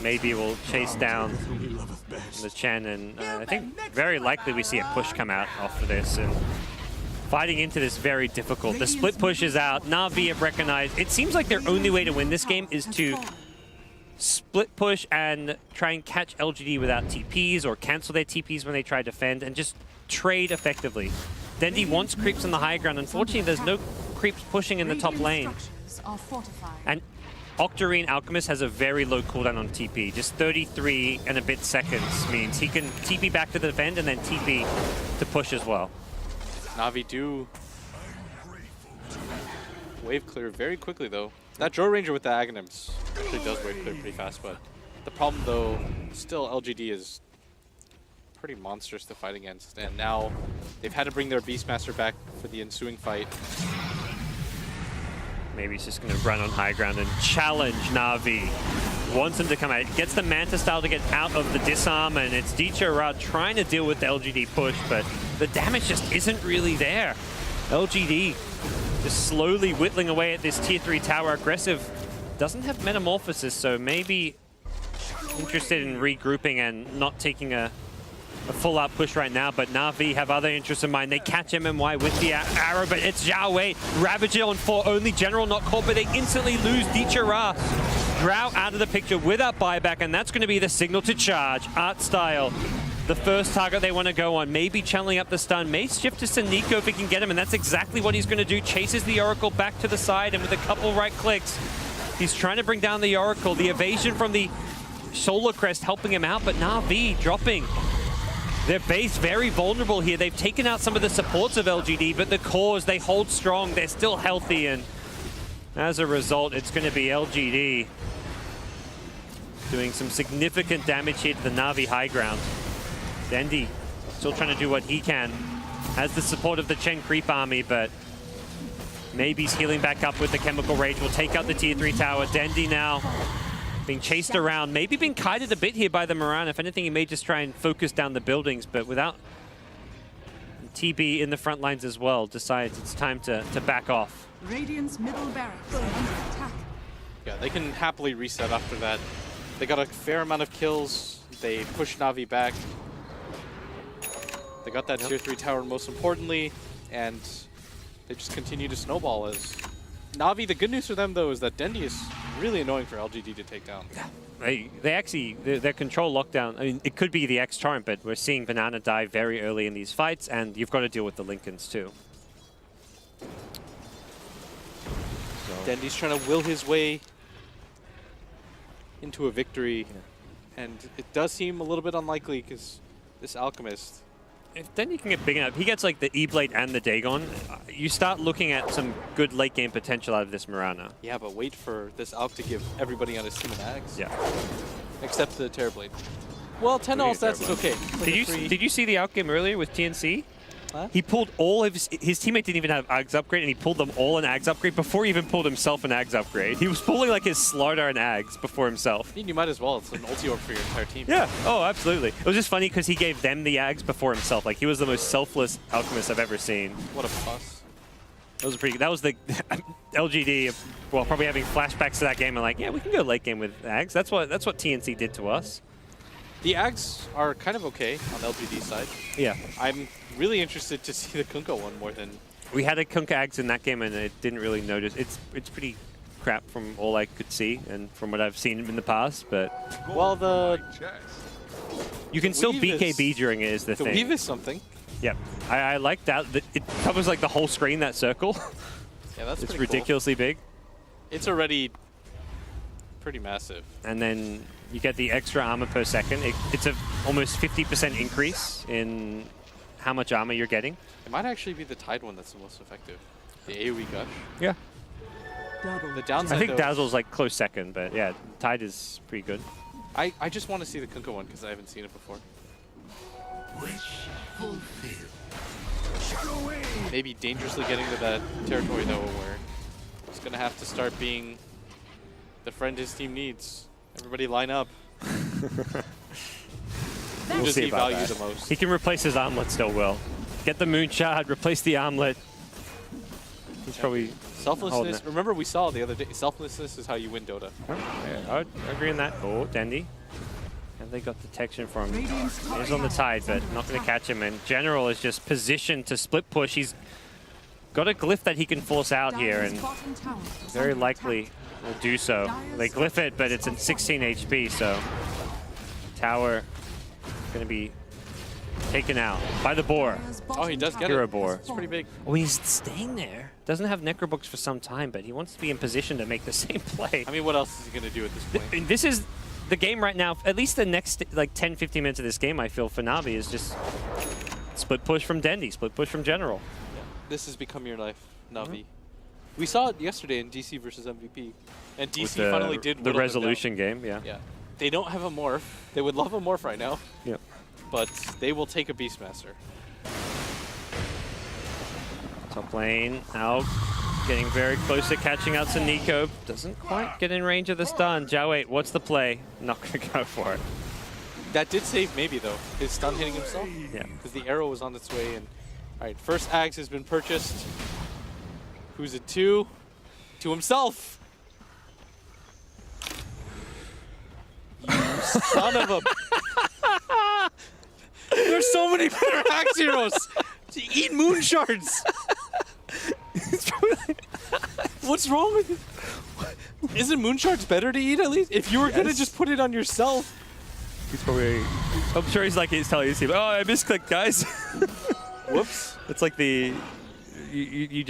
Speaker 1: Maybe we'll chase down the Chen, and I think very likely we see a push come out off of this. And fighting into this very difficult. The split push is out. NaVi have recognized. It seems like their only way to win this game is to split push and try and catch LGD without TPs or cancel their TPs when they try to defend and just trade effectively. Dendi wants creeps on the high ground. Unfortunately, there's no creeps pushing in the top lane. And Octarine Alchemist has a very low cooldown on TP. Just 33 and a bit seconds means he can TP back to the defend and then TP to push as well.
Speaker 2: NaVi do wave clear very quickly though. That Dro Ranger with the Aghanims actually does wave clear pretty fast, but the problem though, still LGD is pretty monstrous to fight against, and now they've had to bring their Beastmaster back for the ensuing fight.
Speaker 1: Maybe he's just going to run on high ground and challenge NaVi. Wants him to come out. Gets the Manta style to get out of the disarm, and it's Dicha trying to deal with the LGD push, but the damage just isn't really there. LGD just slowly whittling away at this tier 3 tower. Aggressive doesn't have Metamorphosis, so maybe interested in regrouping and not taking a full-out push right now, but NaVi have other interests in mind. They catch MMY with the arrow, but it's Zhao Wei. Ravager on 4, only General not caught, but they instantly lose Dicha. Drow out of the picture without buyback, and that's going to be the signal to charge. Art Style, the first target they want to go on. Maybe channeling up the stun. May shift to Saniko if he can get him, and that's exactly what he's going to do. Chases the Oracle back to the side, and with a couple right clicks, he's trying to bring down the Oracle. The evasion from the Solar Crest helping him out, but NaVi dropping their base very vulnerable here. They've taken out some of the supports of LGD, but the cores, they hold strong. They're still healthy, and as a result, it's going to be LGD doing some significant damage here to the NaVi high ground. Dendi still trying to do what he can. Has the support of the Chen creep army, but maybe he's healing back up with the Chemical Rage. Will take out the tier 3 tower. Dendi now being chased around, maybe being kited a bit here by the Moran. If anything, he may just try and focus down the buildings, but without TB in the front lines as well, decides it's time to back off.
Speaker 3: Radiant's middle barracks under attack.
Speaker 2: Yeah, they can happily reset after that. They got a fair amount of kills. They pushed NaVi back. They got that tier 3 tower most importantly, and they just continue to snowball as NaVi. The good news for them though is that Dendi is really annoying for LGD to take down.
Speaker 1: they actually, their control lockdown, I mean, it could be the X Torrent, but we're seeing Banana die very early in these fights, and you've got to deal with the Lincolns too.
Speaker 2: Dendy's trying to will his way into a victory, and it does seem a little bit unlikely because this Alchemist.
Speaker 1: If then you can get big enough, he gets like the E-Blade and the Dagon, you start looking at some good late game potential out of this Mirana.
Speaker 2: Yeah, but wait for this Alch to give everybody on his team an axe.
Speaker 1: Yeah.
Speaker 2: Except the Terrorblade. Well, 10 all stats is okay.
Speaker 1: Did you see the outgame earlier with TNC?
Speaker 2: Huh?
Speaker 1: He pulled all of his teammate didn't even have Ags upgrade, and he pulled them all an Ags upgrade before he even pulled himself an Ags upgrade. He was pulling like his Slardar and Ags before himself.
Speaker 2: I mean, you might as well. It's an ulti orb for your entire team.
Speaker 1: Yeah. Oh, absolutely. It was just funny because he gave them the Ags before himself. Like he was the most selfless alchemist I've ever seen.
Speaker 2: What a fuss.
Speaker 1: That was the LGD. Well, probably having flashbacks to that game and like, yeah, we can go late game with Ags. That's what TNC did to us.
Speaker 2: The Ags are kind of okay on the LGD side.
Speaker 1: Yeah.
Speaker 2: I'm really interested to see the Kunkka one more than...
Speaker 1: We had a Kunkka Ags in that game and it didn't really notice. It's pretty crap from all I could see and from what I've seen in the past, but...
Speaker 2: Well,
Speaker 1: you can still
Speaker 2: weave
Speaker 1: BKB during it is the thing.
Speaker 2: The weave is something.
Speaker 1: Yep. I like that. It covers like the whole screen, that circle.
Speaker 2: Yeah, that's
Speaker 1: It's
Speaker 2: pretty
Speaker 1: ridiculously big.
Speaker 2: It's already pretty massive.
Speaker 1: And then you get the extra armor per second. It's a almost 50% increase in how much armor you're getting.
Speaker 2: It might actually be the Tide one that's the most effective. The AoE Gush.
Speaker 1: Yeah.
Speaker 2: The downside,
Speaker 1: I think
Speaker 2: though,
Speaker 1: Dazzle's like close second, but yeah, Tide is pretty good.
Speaker 2: I just want to see the Kunkka one because I haven't seen it before. Maybe dangerously getting to that territory though, where he's gonna have to start being the friend his team needs. Everybody line up. Who does he value the most?
Speaker 1: He can replace his armlet still, Will. Get the Moon Shard, replace the armlet. He's probably
Speaker 2: selflessness. Remember we saw the other day, selflessness is how you win Dota.
Speaker 1: Yeah, I would agree on that. Oh, Dendy. Have they got detection for him? He's on the Tide, but not going to catch him. And General is just positioned to split push. He's got a glyph that he can force out here, and very likely will do so. They glyph it, but it's in 16 HP, so tower going to be taken out by the boar.
Speaker 2: Oh, he does get
Speaker 1: Hero
Speaker 2: it.
Speaker 1: boar.
Speaker 2: It's pretty big.
Speaker 1: Oh, he's staying there. Doesn't have Necrobooks for some time, but he wants to be in position to make the same play.
Speaker 2: I mean, what else is he going to do at this point?
Speaker 1: This is the game right now. At least the next like 10-15 minutes of this game, I feel for NaVi is just split push from Dendy, split push from General.
Speaker 2: Yeah. This has become your life, NaVi. We saw it yesterday in DC versus MVP, and DC finally did
Speaker 1: the resolution game. Yeah.
Speaker 2: Yeah. They don't have a morph. They would love a morph right now.
Speaker 1: Yep.
Speaker 2: But they will take a Beastmaster.
Speaker 1: Top lane now getting very close to catching out Nico. Doesn't quite get in range of the stun. Jawait, what's the play? Not going to go for it.
Speaker 2: That did save maybe though. His stun hitting himself.
Speaker 1: Yeah.
Speaker 2: Because the arrow was on its way. And all right, first Ags has been purchased. Who's it to? To himself. You son of a... There's so many better Axe heroes. Eat moon shards. What's wrong with it? Isn't moon shards better to eat at least? If you were gonna just put it on yourself.
Speaker 1: He's probably. I'm sure he's telling his team, oh, I misclicked, guys.
Speaker 2: Whoops.
Speaker 1: It's like the. You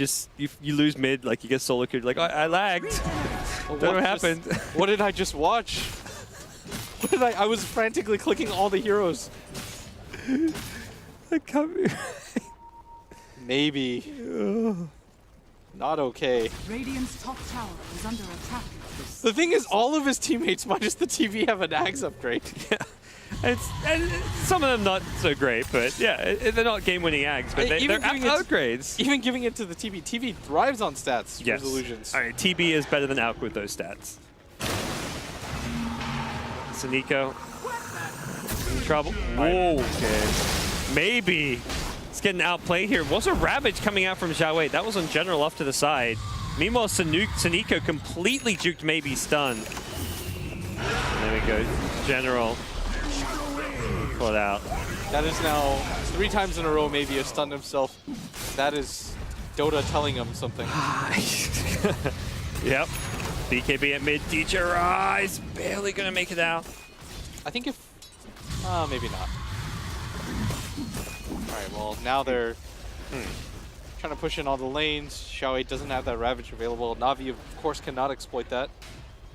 Speaker 1: lose mid, like you get solo queued, like, oh, I lagged.
Speaker 2: Well,
Speaker 1: Don't know what happened.
Speaker 2: What did I just watch? What did I was frantically clicking all the heroes. Maybe. Not okay.
Speaker 3: Radiant's top tower is under attack.
Speaker 2: The thing is, all of his teammates minus the TV have an Axe upgrade.
Speaker 1: Yeah. And some of them not so great, but yeah, they're not game-winning Ags, but they're upgrades.
Speaker 2: Even giving it to the TV. TV thrives on stats.
Speaker 1: Yes.
Speaker 2: Resolutions.
Speaker 1: All right, TB is better than Alk with those stats. So Nico in trouble. Whoa. Okay. Maybe. It's getting outplayed here. Was a Ravage coming out from Jawait. That was on General off to the side. Meanwhile, Saniko completely juked maybe stun. And there we go. General. Put out.
Speaker 2: That is now 3 times in a row maybe has stunned himself. That is Dota telling him something.
Speaker 1: Yep. BKB at mid, teacher is barely gonna make it out.
Speaker 2: I think if... maybe not. Alright, well, now they're trying to push in all the lanes. Xiao doesn't have that Ravage available. NaVi, of course, cannot exploit that.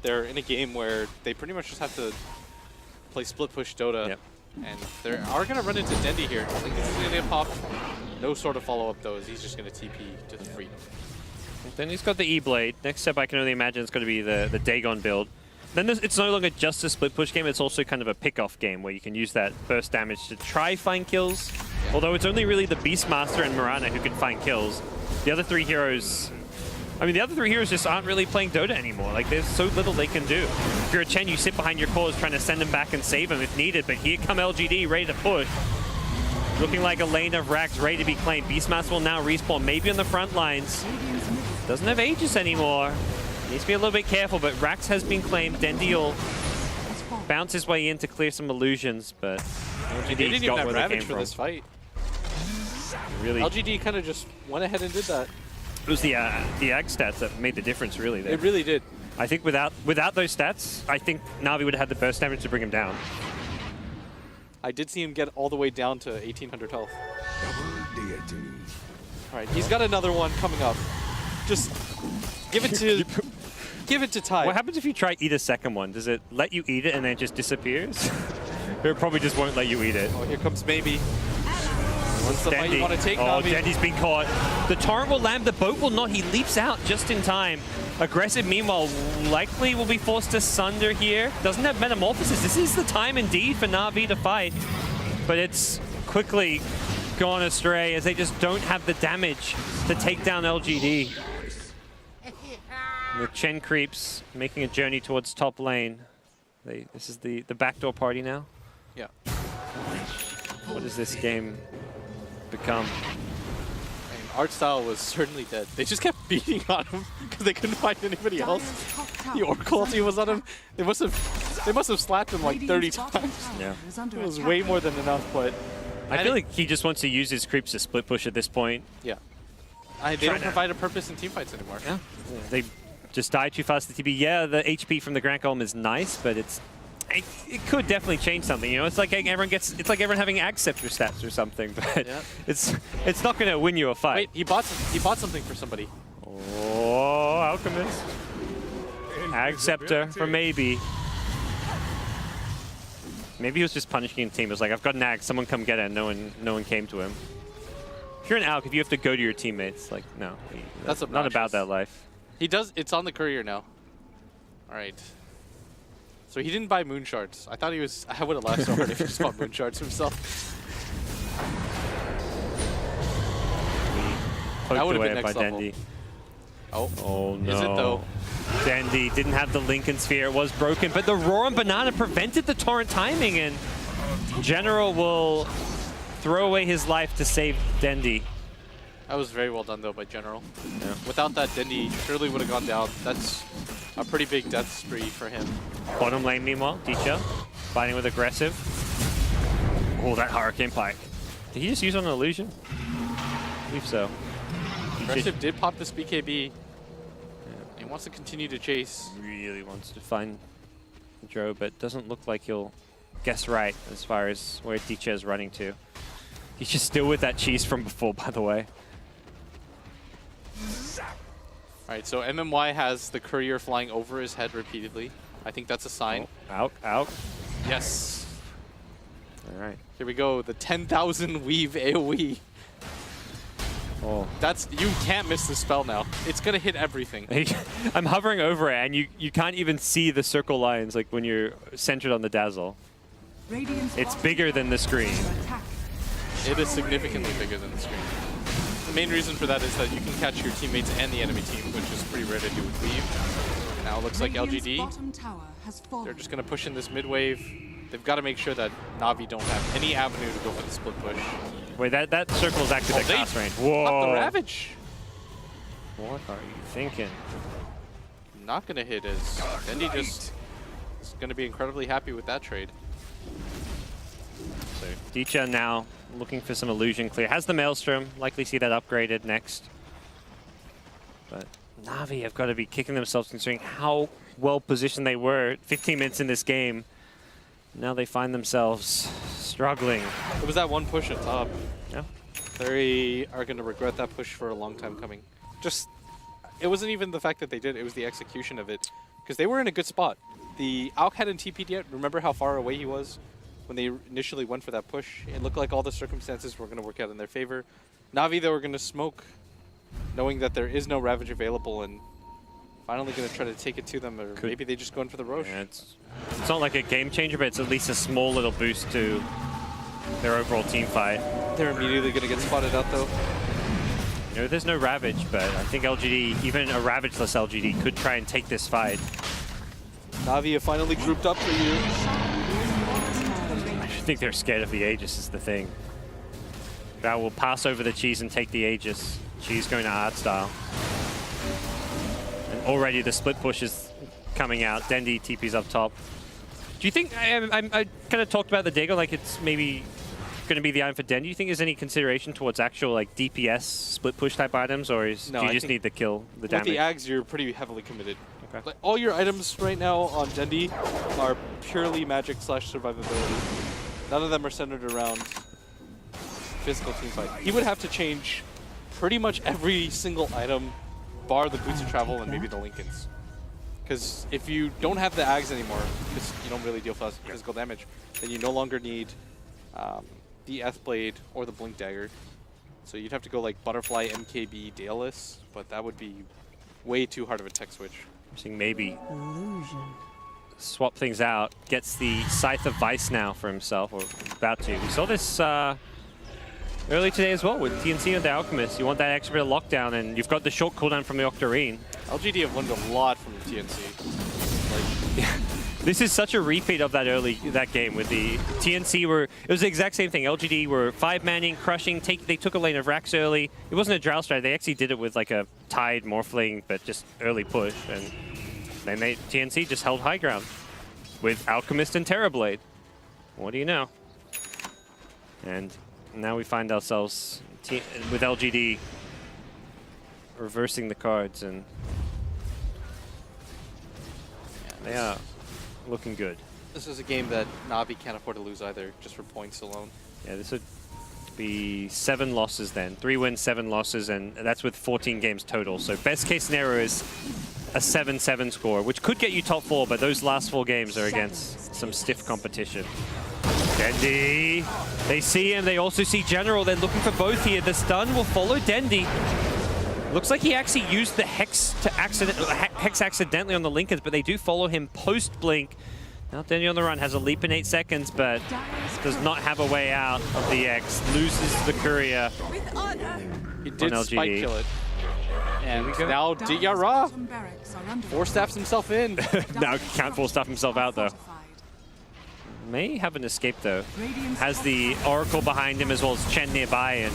Speaker 2: They're in a game where they pretty much just have to play split push Dota.
Speaker 1: Yep.
Speaker 2: And they are going to run into Dendi here. I think this is going to get popped. No sort of follow-up, though, as he's just going to TP to the freedom.
Speaker 1: Then he's got the E-Blade. Next step, I can only imagine it's going to be the Dagon build. Then it's no longer just a split push game, it's also kind of a pick-off game where you can use that burst damage to try find kills. Yeah. Although it's only really the Beastmaster and Mirana who can find kills. The other three heroes... I mean, the other three heroes just aren't really playing Dota anymore. Like, there's so little they can do. If you're a Chen, you sit behind your cores trying to send him back and save him if needed, but here come LGD ready to push. Looking like a lane of Rax ready to be claimed. Beastmaster will now respawn, maybe on the front lines. Doesn't have Aegis anymore. Needs to be a little bit careful, but Rax has been claimed. Dendi will bounce his way in to clear some illusions, but LGD
Speaker 2: they didn't even have Ravage for this fight.
Speaker 1: Really,
Speaker 2: LGD kind of just went ahead and did that.
Speaker 1: It was the ag stats that made the difference, really. There.
Speaker 2: It really did.
Speaker 1: I think without those stats, I think Navi would have had the burst damage to bring him down.
Speaker 2: I did see him get all the way down to 1800 health. All right, he's got another one coming up. Just give it to give it to Ty.
Speaker 1: What happens if you try eat a second one? Does it let you eat it and then it just disappears? Or it probably just won't let you eat it.
Speaker 2: Oh, here comes maybe. What's the fight you want to take,
Speaker 1: Oh,
Speaker 2: Navi?
Speaker 1: Dendi's been caught. The torrent will land, the boat will not. He leaps out just in time. Aggressive, meanwhile, likely will be forced to sunder here. Doesn't have Metamorphosis. This is the time indeed for Navi to fight. But it's quickly gone astray as they just don't have the damage to take down LGD. The Chen creeps making a journey towards top lane. This is the backdoor party now.
Speaker 2: Yeah.
Speaker 1: What does this game become?
Speaker 2: Art style was certainly dead. They just kept beating on him because they couldn't find anybody else. The Oracle ulti was on him. They must have slapped him like 30 times.
Speaker 1: Yeah.
Speaker 2: It was way more than enough, but
Speaker 1: I feel like he just wants to use his creeps to split push at this point.
Speaker 2: Yeah. They don't provide a purpose in teamfights anymore.
Speaker 1: Yeah. They just die too fast to TB. Yeah, the HP from the Grand Golem is nice, but it could definitely change something. You know, it's like everyone having Ag Scepter stats or something, but yeah. it's not going to win you a fight.
Speaker 2: Wait, he bought something for somebody.
Speaker 1: Oh, Alchemist. Ag Scepter for maybe. Maybe he was just punishing the team. It was like, I've got an Ag, someone come get it, and no one came to him. If you're an Alch, if you have to go to your teammates, like, no. That's not about that life.
Speaker 2: He does, it's on the courier now. All right. So he didn't buy moon shards. I thought he was, I would have laughed so hard if he just bought moon shards himself. That would have been next level. Dendi.
Speaker 1: Oh no.
Speaker 2: Is it though?
Speaker 1: Dendi didn't have the Lincoln Sphere. It was broken, but the Roar and Banana prevented the torrent timing, and General will throw away his life to save Dendi.
Speaker 2: That was very well done though by General. Yeah. Without that, Dendi surely would have gone down. That's a pretty big death spree for him.
Speaker 1: Bottom lane, meanwhile, Dicha fighting with aggressive. Oh, that Hurricane Pike. Did he just use on an illusion? I believe so.
Speaker 2: Aggressive did pop this BKB. Yeah. He wants to continue to chase.
Speaker 1: Really wants to find Joe, but doesn't look like he'll guess right as far as where Dicha is running to. He's just still with that cheese from before, by the way.
Speaker 2: All right, so MMY has the courier flying over his head repeatedly. I think that's a sign.
Speaker 1: Oh, out.
Speaker 2: Yes.
Speaker 1: All right.
Speaker 2: Here we go, the 10,000 weave AoE.
Speaker 1: Oh.
Speaker 2: You can't miss the spell now. It's gonna hit everything.
Speaker 1: I'm hovering over it, and you can't even see the circle lines like when you're centered on the dazzle. It's bigger than the screen.
Speaker 2: It is significantly bigger than the screen. The main reason for that is that you can catch your teammates and the enemy team, which is pretty rare to do with weave. Now it looks like LGD. They're just gonna push in this mid wave. They've got to make sure that Navi don't have any avenue to go for the split push.
Speaker 1: Wait, that circle is active at cast range. Whoa!
Speaker 2: Pop the Ravage.
Speaker 1: What are you thinking?
Speaker 2: Not gonna hit as Dendi just is gonna be incredibly happy with that trade.
Speaker 1: So Dicha now looking for some illusion clear. Has the Maelstrom. Likely see that upgraded next. But NaVi have got to be kicking themselves considering how well positioned they were 15 minutes in this game. Now they find themselves struggling.
Speaker 2: It was that one push at top.
Speaker 1: Yeah.
Speaker 2: They are going to regret that push for a long time coming. Just, it wasn't even the fact that they did, it was the execution of it. Because they were in a good spot. The Alk hadn't TP'd yet. Remember how far away he was when they initially went for that push? It looked like all the circumstances were going to work out in their favor. NaVi, they were going to smoke, knowing that there is no Ravage available, and finally going to try to take it to them, or maybe they just go in for the Roche.
Speaker 1: Yeah, it's not like a game changer, but it's at least a small little boost to their overall team fight.
Speaker 2: They're immediately going to get spotted out, though.
Speaker 1: You know, there's no Ravage, but I think LGD, even a Ravageless LGD, could try and take this fight.
Speaker 2: NaVi have finally grouped up for you.
Speaker 1: I think they're scared of the Aegis is the thing. Val will pass over the Cheese and take the Aegis. Cheese going to art style. And already the split push is coming out. Dendi TP's up top. Do you think, I kind of talked about the Dagger like it's maybe going to be the item for Den. Do you think there's any consideration towards actual like DPS split push type items, or do you just need the kill, the damage?
Speaker 2: With the Ags, you're pretty heavily committed.
Speaker 1: Okay.
Speaker 2: Like, all your items right now on Dendi are purely magic / survivability. None of them are centered around physical team fight. He would have to change pretty much every single item, bar the Boots of Travel and maybe the Lincolns. Because if you don't have the Ags anymore, because you don't really deal physical damage, then you no longer need the Blade or the Blink Dagger. So you'd have to go like Butterfly, MKB, Dalus, but that would be way too hard of a tech switch.
Speaker 1: I'm seeing maybe swap things out, gets the Scythe of Vice now for himself, or about to. We saw this early today as well with TNC and the Alchemist. You want that extra bit of lockdown, and you've got the short cooldown from the Octarine.
Speaker 2: LGD have learned a lot from TNC. Like,
Speaker 1: this is such a repeat of that game with the TNC were, it was the exact same thing. LGD were 5-manning, crushing, they took a lane of Rax early. It wasn't a drow strat, they actually did it with like a Tide Morphling, but just early push. And then TNC just held high ground with Alchemist and Terrorblade. What do you know? And now we find ourselves with LGD reversing the cards, and they are looking good.
Speaker 2: This is a game that NaVi can't afford to lose either, just for points alone.
Speaker 1: Yeah, this would be 7 losses then. 3 wins, 7 losses, and that's with 14 games total. So best case scenario is a 7-7 score, which could get you top 4, but those last 4 games are against some stiff competition. Dendi, they see him, they also see General. They're looking for both here. The stun will follow Dendi. Looks like he actually used the Hex accidentally on the Lincolns, but they do follow him post-blink. Now Dendi on the run has a leap in 8 seconds, but does not have a way out of the X. Loses the Courier.
Speaker 2: He did spike kill it. And now Diyara four-staffs himself in.
Speaker 1: Now he can't four-staff himself out, though. May have an escape, though. Has the Oracle behind him as well as Chen nearby, and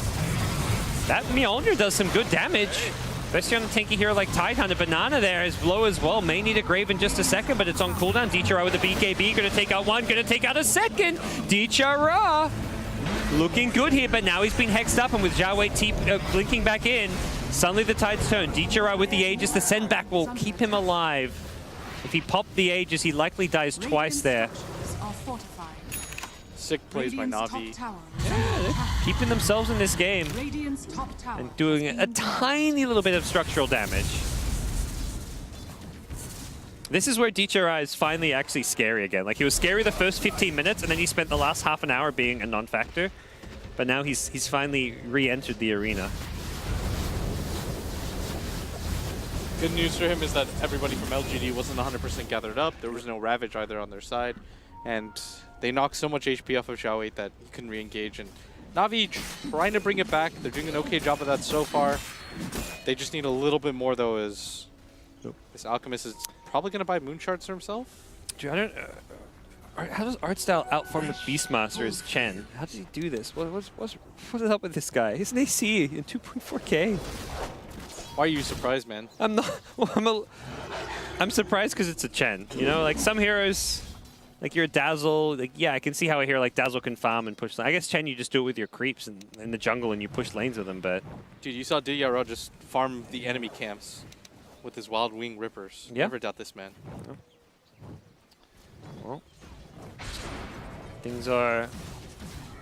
Speaker 1: that Mjolnir does some good damage. Especially on a tanky hero like Tidehunter. Banana there is low as well. May need a Grave in just a second, but it's on cooldown. Dichara with the BKB, gonna take out one, gonna take out a second. Dichara looking good here, but now he's been hexed up, and with Zhao Wei blinking back in, suddenly the tide's turned. Dichara with the Aegis, the send back will keep him alive. If he popped the Aegis, he likely dies twice there.
Speaker 2: Sick plays by NaVi.
Speaker 1: Yeah, they're keeping themselves in this game and doing a tiny little bit of structural damage. This is where Dichara is finally actually scary again. Like, he was scary the first 15 minutes, and then he spent the last half an hour being a non-factor. But now he's finally re-entered the arena.
Speaker 2: Good news for him is that everybody from LGD wasn't 100% gathered up. There was no Ravage either on their side. And they knocked so much HP off of Zhao Wei that he couldn't re-engage. And NaVi trying to bring it back. They're doing an okay job of that so far. They just need a little bit more, though, as this Alchemist is probably going to buy Moon Shards for himself.
Speaker 1: Dude, I don't... how does Artstyle outfarm with Beastmaster as Chen? How does he do this? What's up with this guy? His AC in 2.4K.
Speaker 2: Why are you surprised, man?
Speaker 1: I'm not... Well, I'm surprised because it's a Chen. You know, like some heroes... Like you're a Dazzle, like, yeah, I can see how a hero like Dazzle can farm and push. I guess Chen, you just do it with your creeps in the jungle and you push lanes with them, but...
Speaker 2: Dude, you saw Diyara just farm the enemy camps with his wild wing rippers.
Speaker 1: Yeah.
Speaker 2: Never doubt this man.
Speaker 1: Well, things are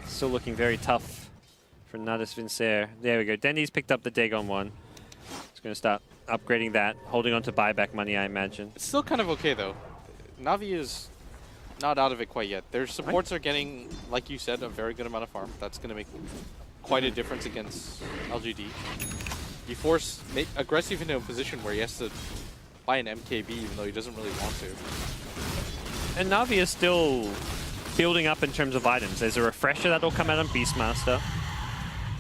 Speaker 1: still looking very tough for Natus Vincere. There we go. Dendy's picked up the Dagon one. He's going to start upgrading that, holding on to buyback money, I imagine.
Speaker 2: It's still kind of okay, though. NaVi is not out of it quite yet. Their supports are getting, like you said, a very good amount of farm. That's going to make quite a difference against LGD. You force aggressive into a position where he has to buy an MKB even though he doesn't really want to.
Speaker 1: And NaVi is still building up in terms of items. There's a refresher that'll come out on Beastmaster.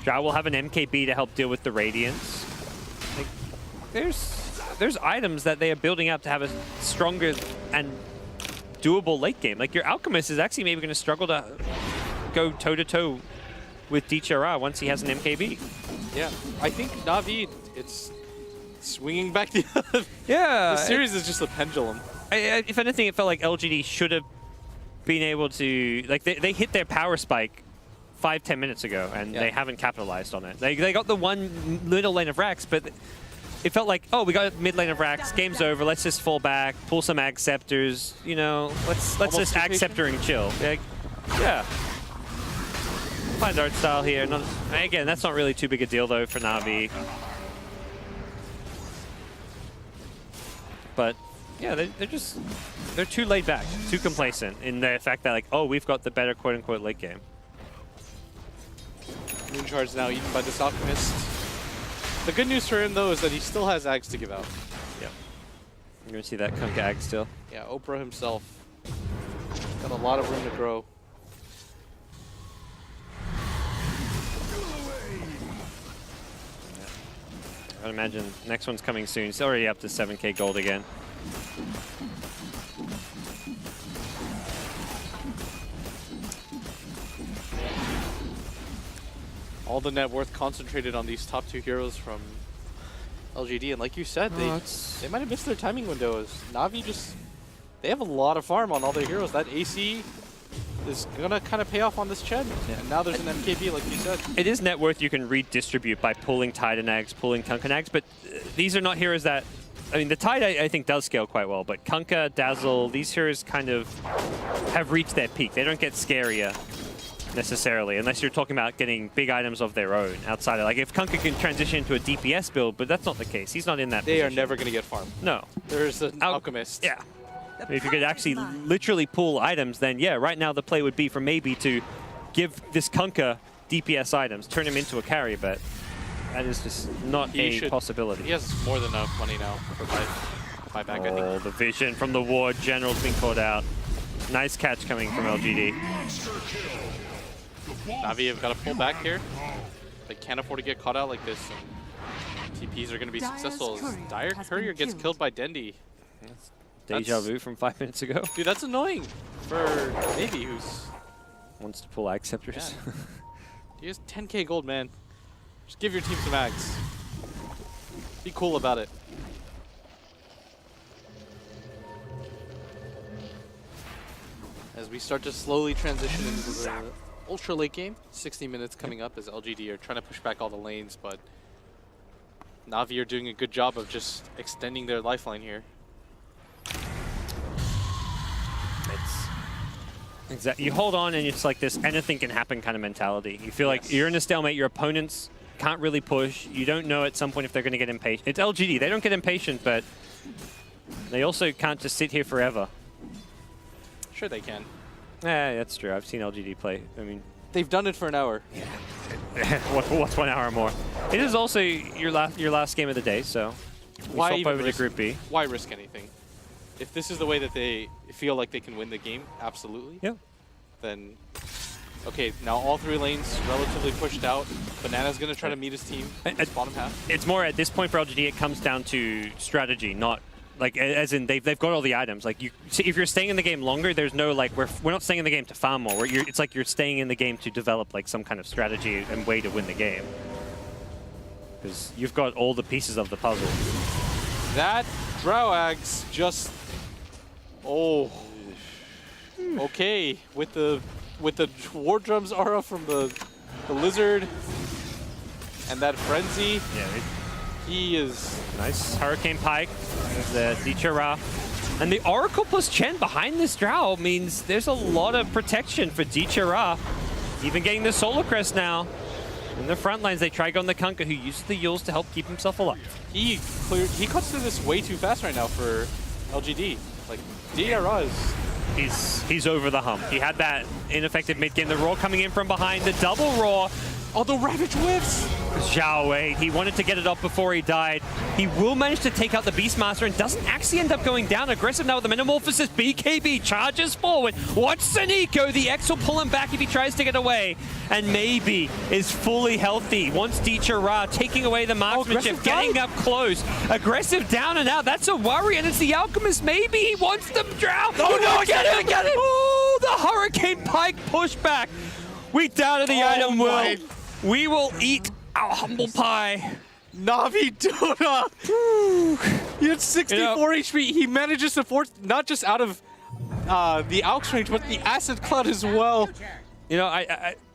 Speaker 1: Drow will have an MKB to help deal with the Radiance. Like, there's items that they are building up to have a stronger and doable late game. Like your Alchemist is actually maybe going to struggle to go toe-to-toe with DHRR once he has an MKB.
Speaker 2: Yeah, I think NaVi, it's swinging back the other.
Speaker 1: Yeah.
Speaker 2: The series is just a pendulum.
Speaker 1: If anything, it felt like LGD should have been able to, like they hit their power spike 5-10 minutes ago and they haven't capitalized on it. They got the one middle lane of racks, but it felt like, oh, we got mid lane of racks, game's over, let's just fall back, pull some Ag Scepters, you know, let's just Ag Scepter and chill. Like, yeah. Find art style here. Again, that's not really too big a deal though for NaVi. But yeah, they're too laid back, too complacent in the fact that like, oh, we've got the better quote unquote late game.
Speaker 2: Moonshard's now eaten by this Alchemist. The good news for him though is that he still has Ags to give out.
Speaker 1: Yeah. You're gonna see that Kunk Ag still.
Speaker 2: Yeah, Oprah himself got a lot of room to grow.
Speaker 1: I'd imagine next one's coming soon. It's already up to 7k gold again.
Speaker 2: All the net worth concentrated on these top two heroes from LGD, and like you said, they might have missed their timing windows. NaVi they have a lot of farm on all their heroes. That AC is gonna kind of pay off on this Chen, and now there's an MKB, like you said.
Speaker 1: It is net worth you can redistribute by pulling Titan Ags, pulling Kunkka Ags, but these are not heroes that, I mean, the Tide I think does scale quite well, but Kunkka, Dazzle, these heroes kind of have reached their peak. They don't get scarier necessarily, unless you're talking about getting big items of their own outside of, like, if Kunkka can transition into a DPS build, but that's not the case. He's not in that
Speaker 2: They
Speaker 1: position.
Speaker 2: are never gonna get farm.
Speaker 1: No.
Speaker 2: There's an Alchemist.
Speaker 1: Yeah. If you could actually literally pull items, then yeah, right now the play would be for maybe to give this Kunkka DPS items, turn him into a carry, but that is just not a possibility.
Speaker 2: He has more than enough money now for buyback, I think.
Speaker 1: Oh, the vision from the ward. General's been caught out. Nice catch coming from LGD.
Speaker 2: NaVi have got to pull back here. They can't afford to get caught out like this. TPs are going to be successful. Dire Courier gets killed by Dendy.
Speaker 1: Deja vu from 5 minutes ago.
Speaker 2: Dude, that's annoying for NaVi, who's
Speaker 1: wants to pull Ag Scepters.
Speaker 2: Yeah. He has 10k gold, man. Just give your team some Ags. Be cool about it. As we start to slowly transition into the ultra late game, 60 minutes coming up as LGD are trying to push back all the lanes, but NaVi are doing a good job of just extending their lifeline here.
Speaker 1: Exactly. You hold on and it's like this anything can happen kind of mentality. You feel like you're in a stalemate, your opponents can't really push. You don't know at some point if they're going to get impatient. It's LGD. They don't get impatient, but they also can't just sit here forever.
Speaker 2: Sure they can.
Speaker 1: Yeah, that's true. I've seen LGD play. I mean,
Speaker 2: they've done it for an hour.
Speaker 1: What's 1 hour more? It is also your last game of the day, so
Speaker 2: why
Speaker 1: swap
Speaker 2: even
Speaker 1: over to Group B.
Speaker 2: Why risk anything? If this is the way that they feel like they can win the game, absolutely.
Speaker 1: Yeah.
Speaker 2: Then, okay, now all three lanes relatively pushed out. Banana's going to try to meet his team in this bottom half.
Speaker 1: It's more at this point for LGD, it comes down to strategy, not like as in they've got all the items. Like if you're staying in the game longer, there's no like we're not staying in the game to farm more. It's like you're staying in the game to develop like some kind of strategy and way to win the game. Because you've got all the pieces of the puzzle.
Speaker 2: That Drow Ags just okay with the War Drums aura from the Lizard and that Frenzy.
Speaker 1: Yeah,
Speaker 2: He is...
Speaker 1: Nice Hurricane Pike, the Dichara. And the Oracle plus Chen behind this Drow means there's a lot of protection for Dichara. Even getting the Solar Crest now. In the front lines, they try going the Kunkka, who uses the Yules to help keep himself alive.
Speaker 2: He cuts through this way too fast right now for LGD. Like, DRA is...
Speaker 1: He's over the hump. He had that ineffective mid-game. The Roar coming in from behind. The double Roar.
Speaker 2: Although Ravage whiffs!
Speaker 1: Zhao Wei, he wanted to get it off before he died. He will manage to take out the Beastmaster and doesn't actually end up going down. Aggressive now with the Metamorphosis. BKB charges forward. Watch Saniko. The X will pull him back if he tries to get away. And maybe is fully healthy. Wants Dichara taking away the marksmanship, getting up close. Aggressive down and out. That's a worry, and it's the Alchemist. Maybe he wants the Drow. Oh no, get him! Oh, the Hurricane Pike pushback. We doubted the item will. We will eat our humble pie.
Speaker 2: NaVi Dota! He had 64 HP. He manages to force not just out of the Aux range, but the Acid Cloud as well.
Speaker 1: You know,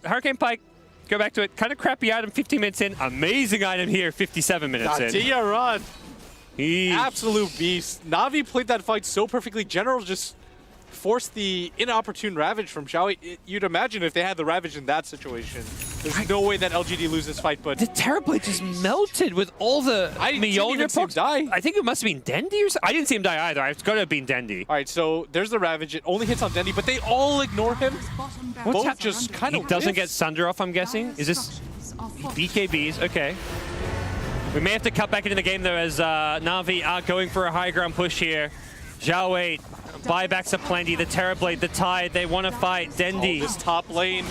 Speaker 1: Hurricane Pike, go back to it. Kind of crappy item 15 minutes in. Amazing item here 57 minutes in.
Speaker 2: DRA, absolute beast. NaVi played that fight so perfectly. General just forced the inopportune Ravage from Zhao. You'd imagine if they had the Ravage in that situation, there's no way that LGD loses this fight, but...
Speaker 1: The Terrorblade just melted with all the Mjolnir
Speaker 2: procs. Die.
Speaker 1: I think it must have been Dendi or something. I didn't see him die either. It's got to have been Dendi.
Speaker 2: All right, so there's the Ravage. It only hits on Dendi, but they all ignore him. Both just kind of...
Speaker 1: He doesn't get Sunder off, I'm guessing. Is this BKBs? Okay. We may have to cut back into the game, though, as NaVi are going for a high ground push here. Zhao Wei, buybacks are plenty. The Terrorblade, the Tide, they want to fight. Dendi.
Speaker 2: Oh, this top lane.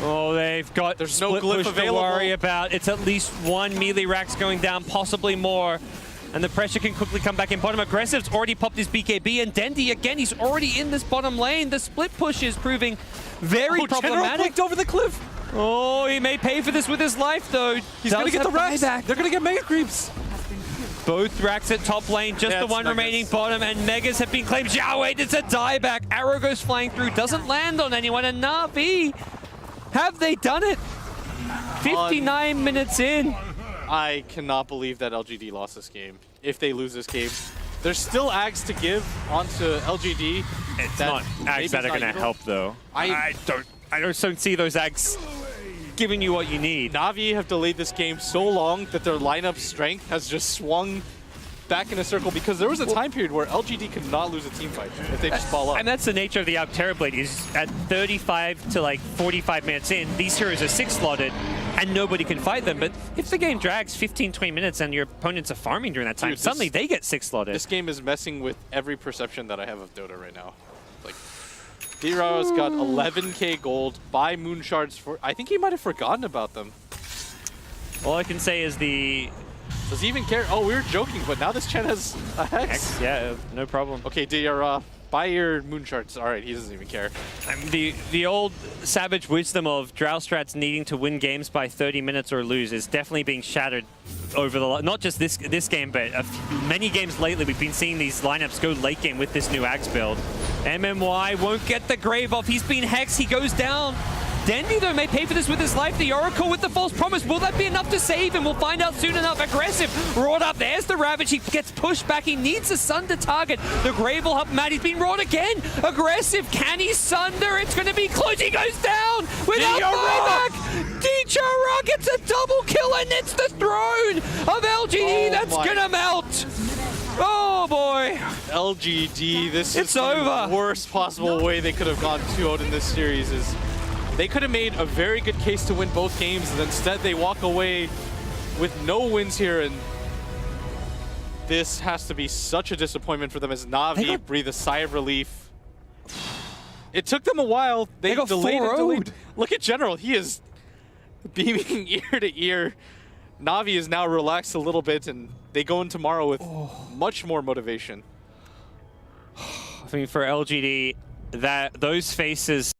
Speaker 1: Oh, they've got
Speaker 2: there's no glyph available
Speaker 1: to worry about. It's at least one melee racks going down, possibly more. And the pressure can quickly come back in bottom. Aggressive's already popped his BKB, and Dendi, again, he's already in this bottom lane. The split push is proving very problematic.
Speaker 2: Over the cliff.
Speaker 1: Oh, he may pay for this with his life, though.
Speaker 2: He's going to get the racks. They're going to get Mega Creeps.
Speaker 1: Both racks at top lane, just the one remaining bottom, and Megas have been claimed. Zhao Wei, it's a dieback. Arrow goes flying through, doesn't land on anyone, and NaVi, have they done it? 59 minutes in.
Speaker 2: I cannot believe that LGD lost this game. If they lose this game, there's still Ags to give onto LGD.
Speaker 1: It's not Ags that are going to help, though. I don't see those Ags giving you what you need.
Speaker 2: NaVi have delayed this game so long that their lineup strength has just swung back in a circle, because there was a time period where LGD could not lose a team fight if they just fall up.
Speaker 1: And that's the nature of the Terrorblade, is at 35 to like 45 minutes in, these heroes are 6 slotted and nobody can fight them. But if the game drags 15-20 minutes and your opponents are farming during that time, dude, suddenly they get 6 slotted.
Speaker 2: This game is messing with every perception that I have of Dota right now. Like, D-Rao's got 11k gold, buy moon shards for... I think he might have forgotten about them.
Speaker 1: All I can say is the...
Speaker 2: Does he even care? Oh, we were joking, but now this Chen has a Hex.
Speaker 1: Yeah, no problem.
Speaker 2: Okay, D-Ra, buy your moon shards. All right, he doesn't even care.
Speaker 1: I mean, the old savage wisdom of Drow strats needing to win games by 30 minutes or lose is definitely being shattered over the... Not just this game, but many games lately we've been seeing these lineups go late game with this new Axe build. MMY won't get the grave off. He's been hexed. He goes down. Dendi, though, may pay for this with his life. The Oracle with the false promise. Will that be enough to save him? We'll find out soon enough. Aggressive. Roared up. There's the Ravage. He gets pushed back. He needs a Sun to target. The Grave will help him out. He's been roared again. Aggressive. Can he Sunder? It's going to be close. He goes down without buyback. Dichara gets a double kill, and it's the throne of LGD that's going to melt. Oh boy.
Speaker 2: LGD, this is
Speaker 1: over.
Speaker 2: The worst possible way they could have gone 2-0 in this series. Is they could have made a very good case to win both games, and instead they walk away with no wins here, and this has to be such a disappointment for them as NaVi breathe a sigh of relief. It took them a while. They got delayed. Look at General. He is beaming ear to ear. NaVi is now relaxed a little bit, and they go in tomorrow with much more motivation.
Speaker 1: I mean, for LGD, those faces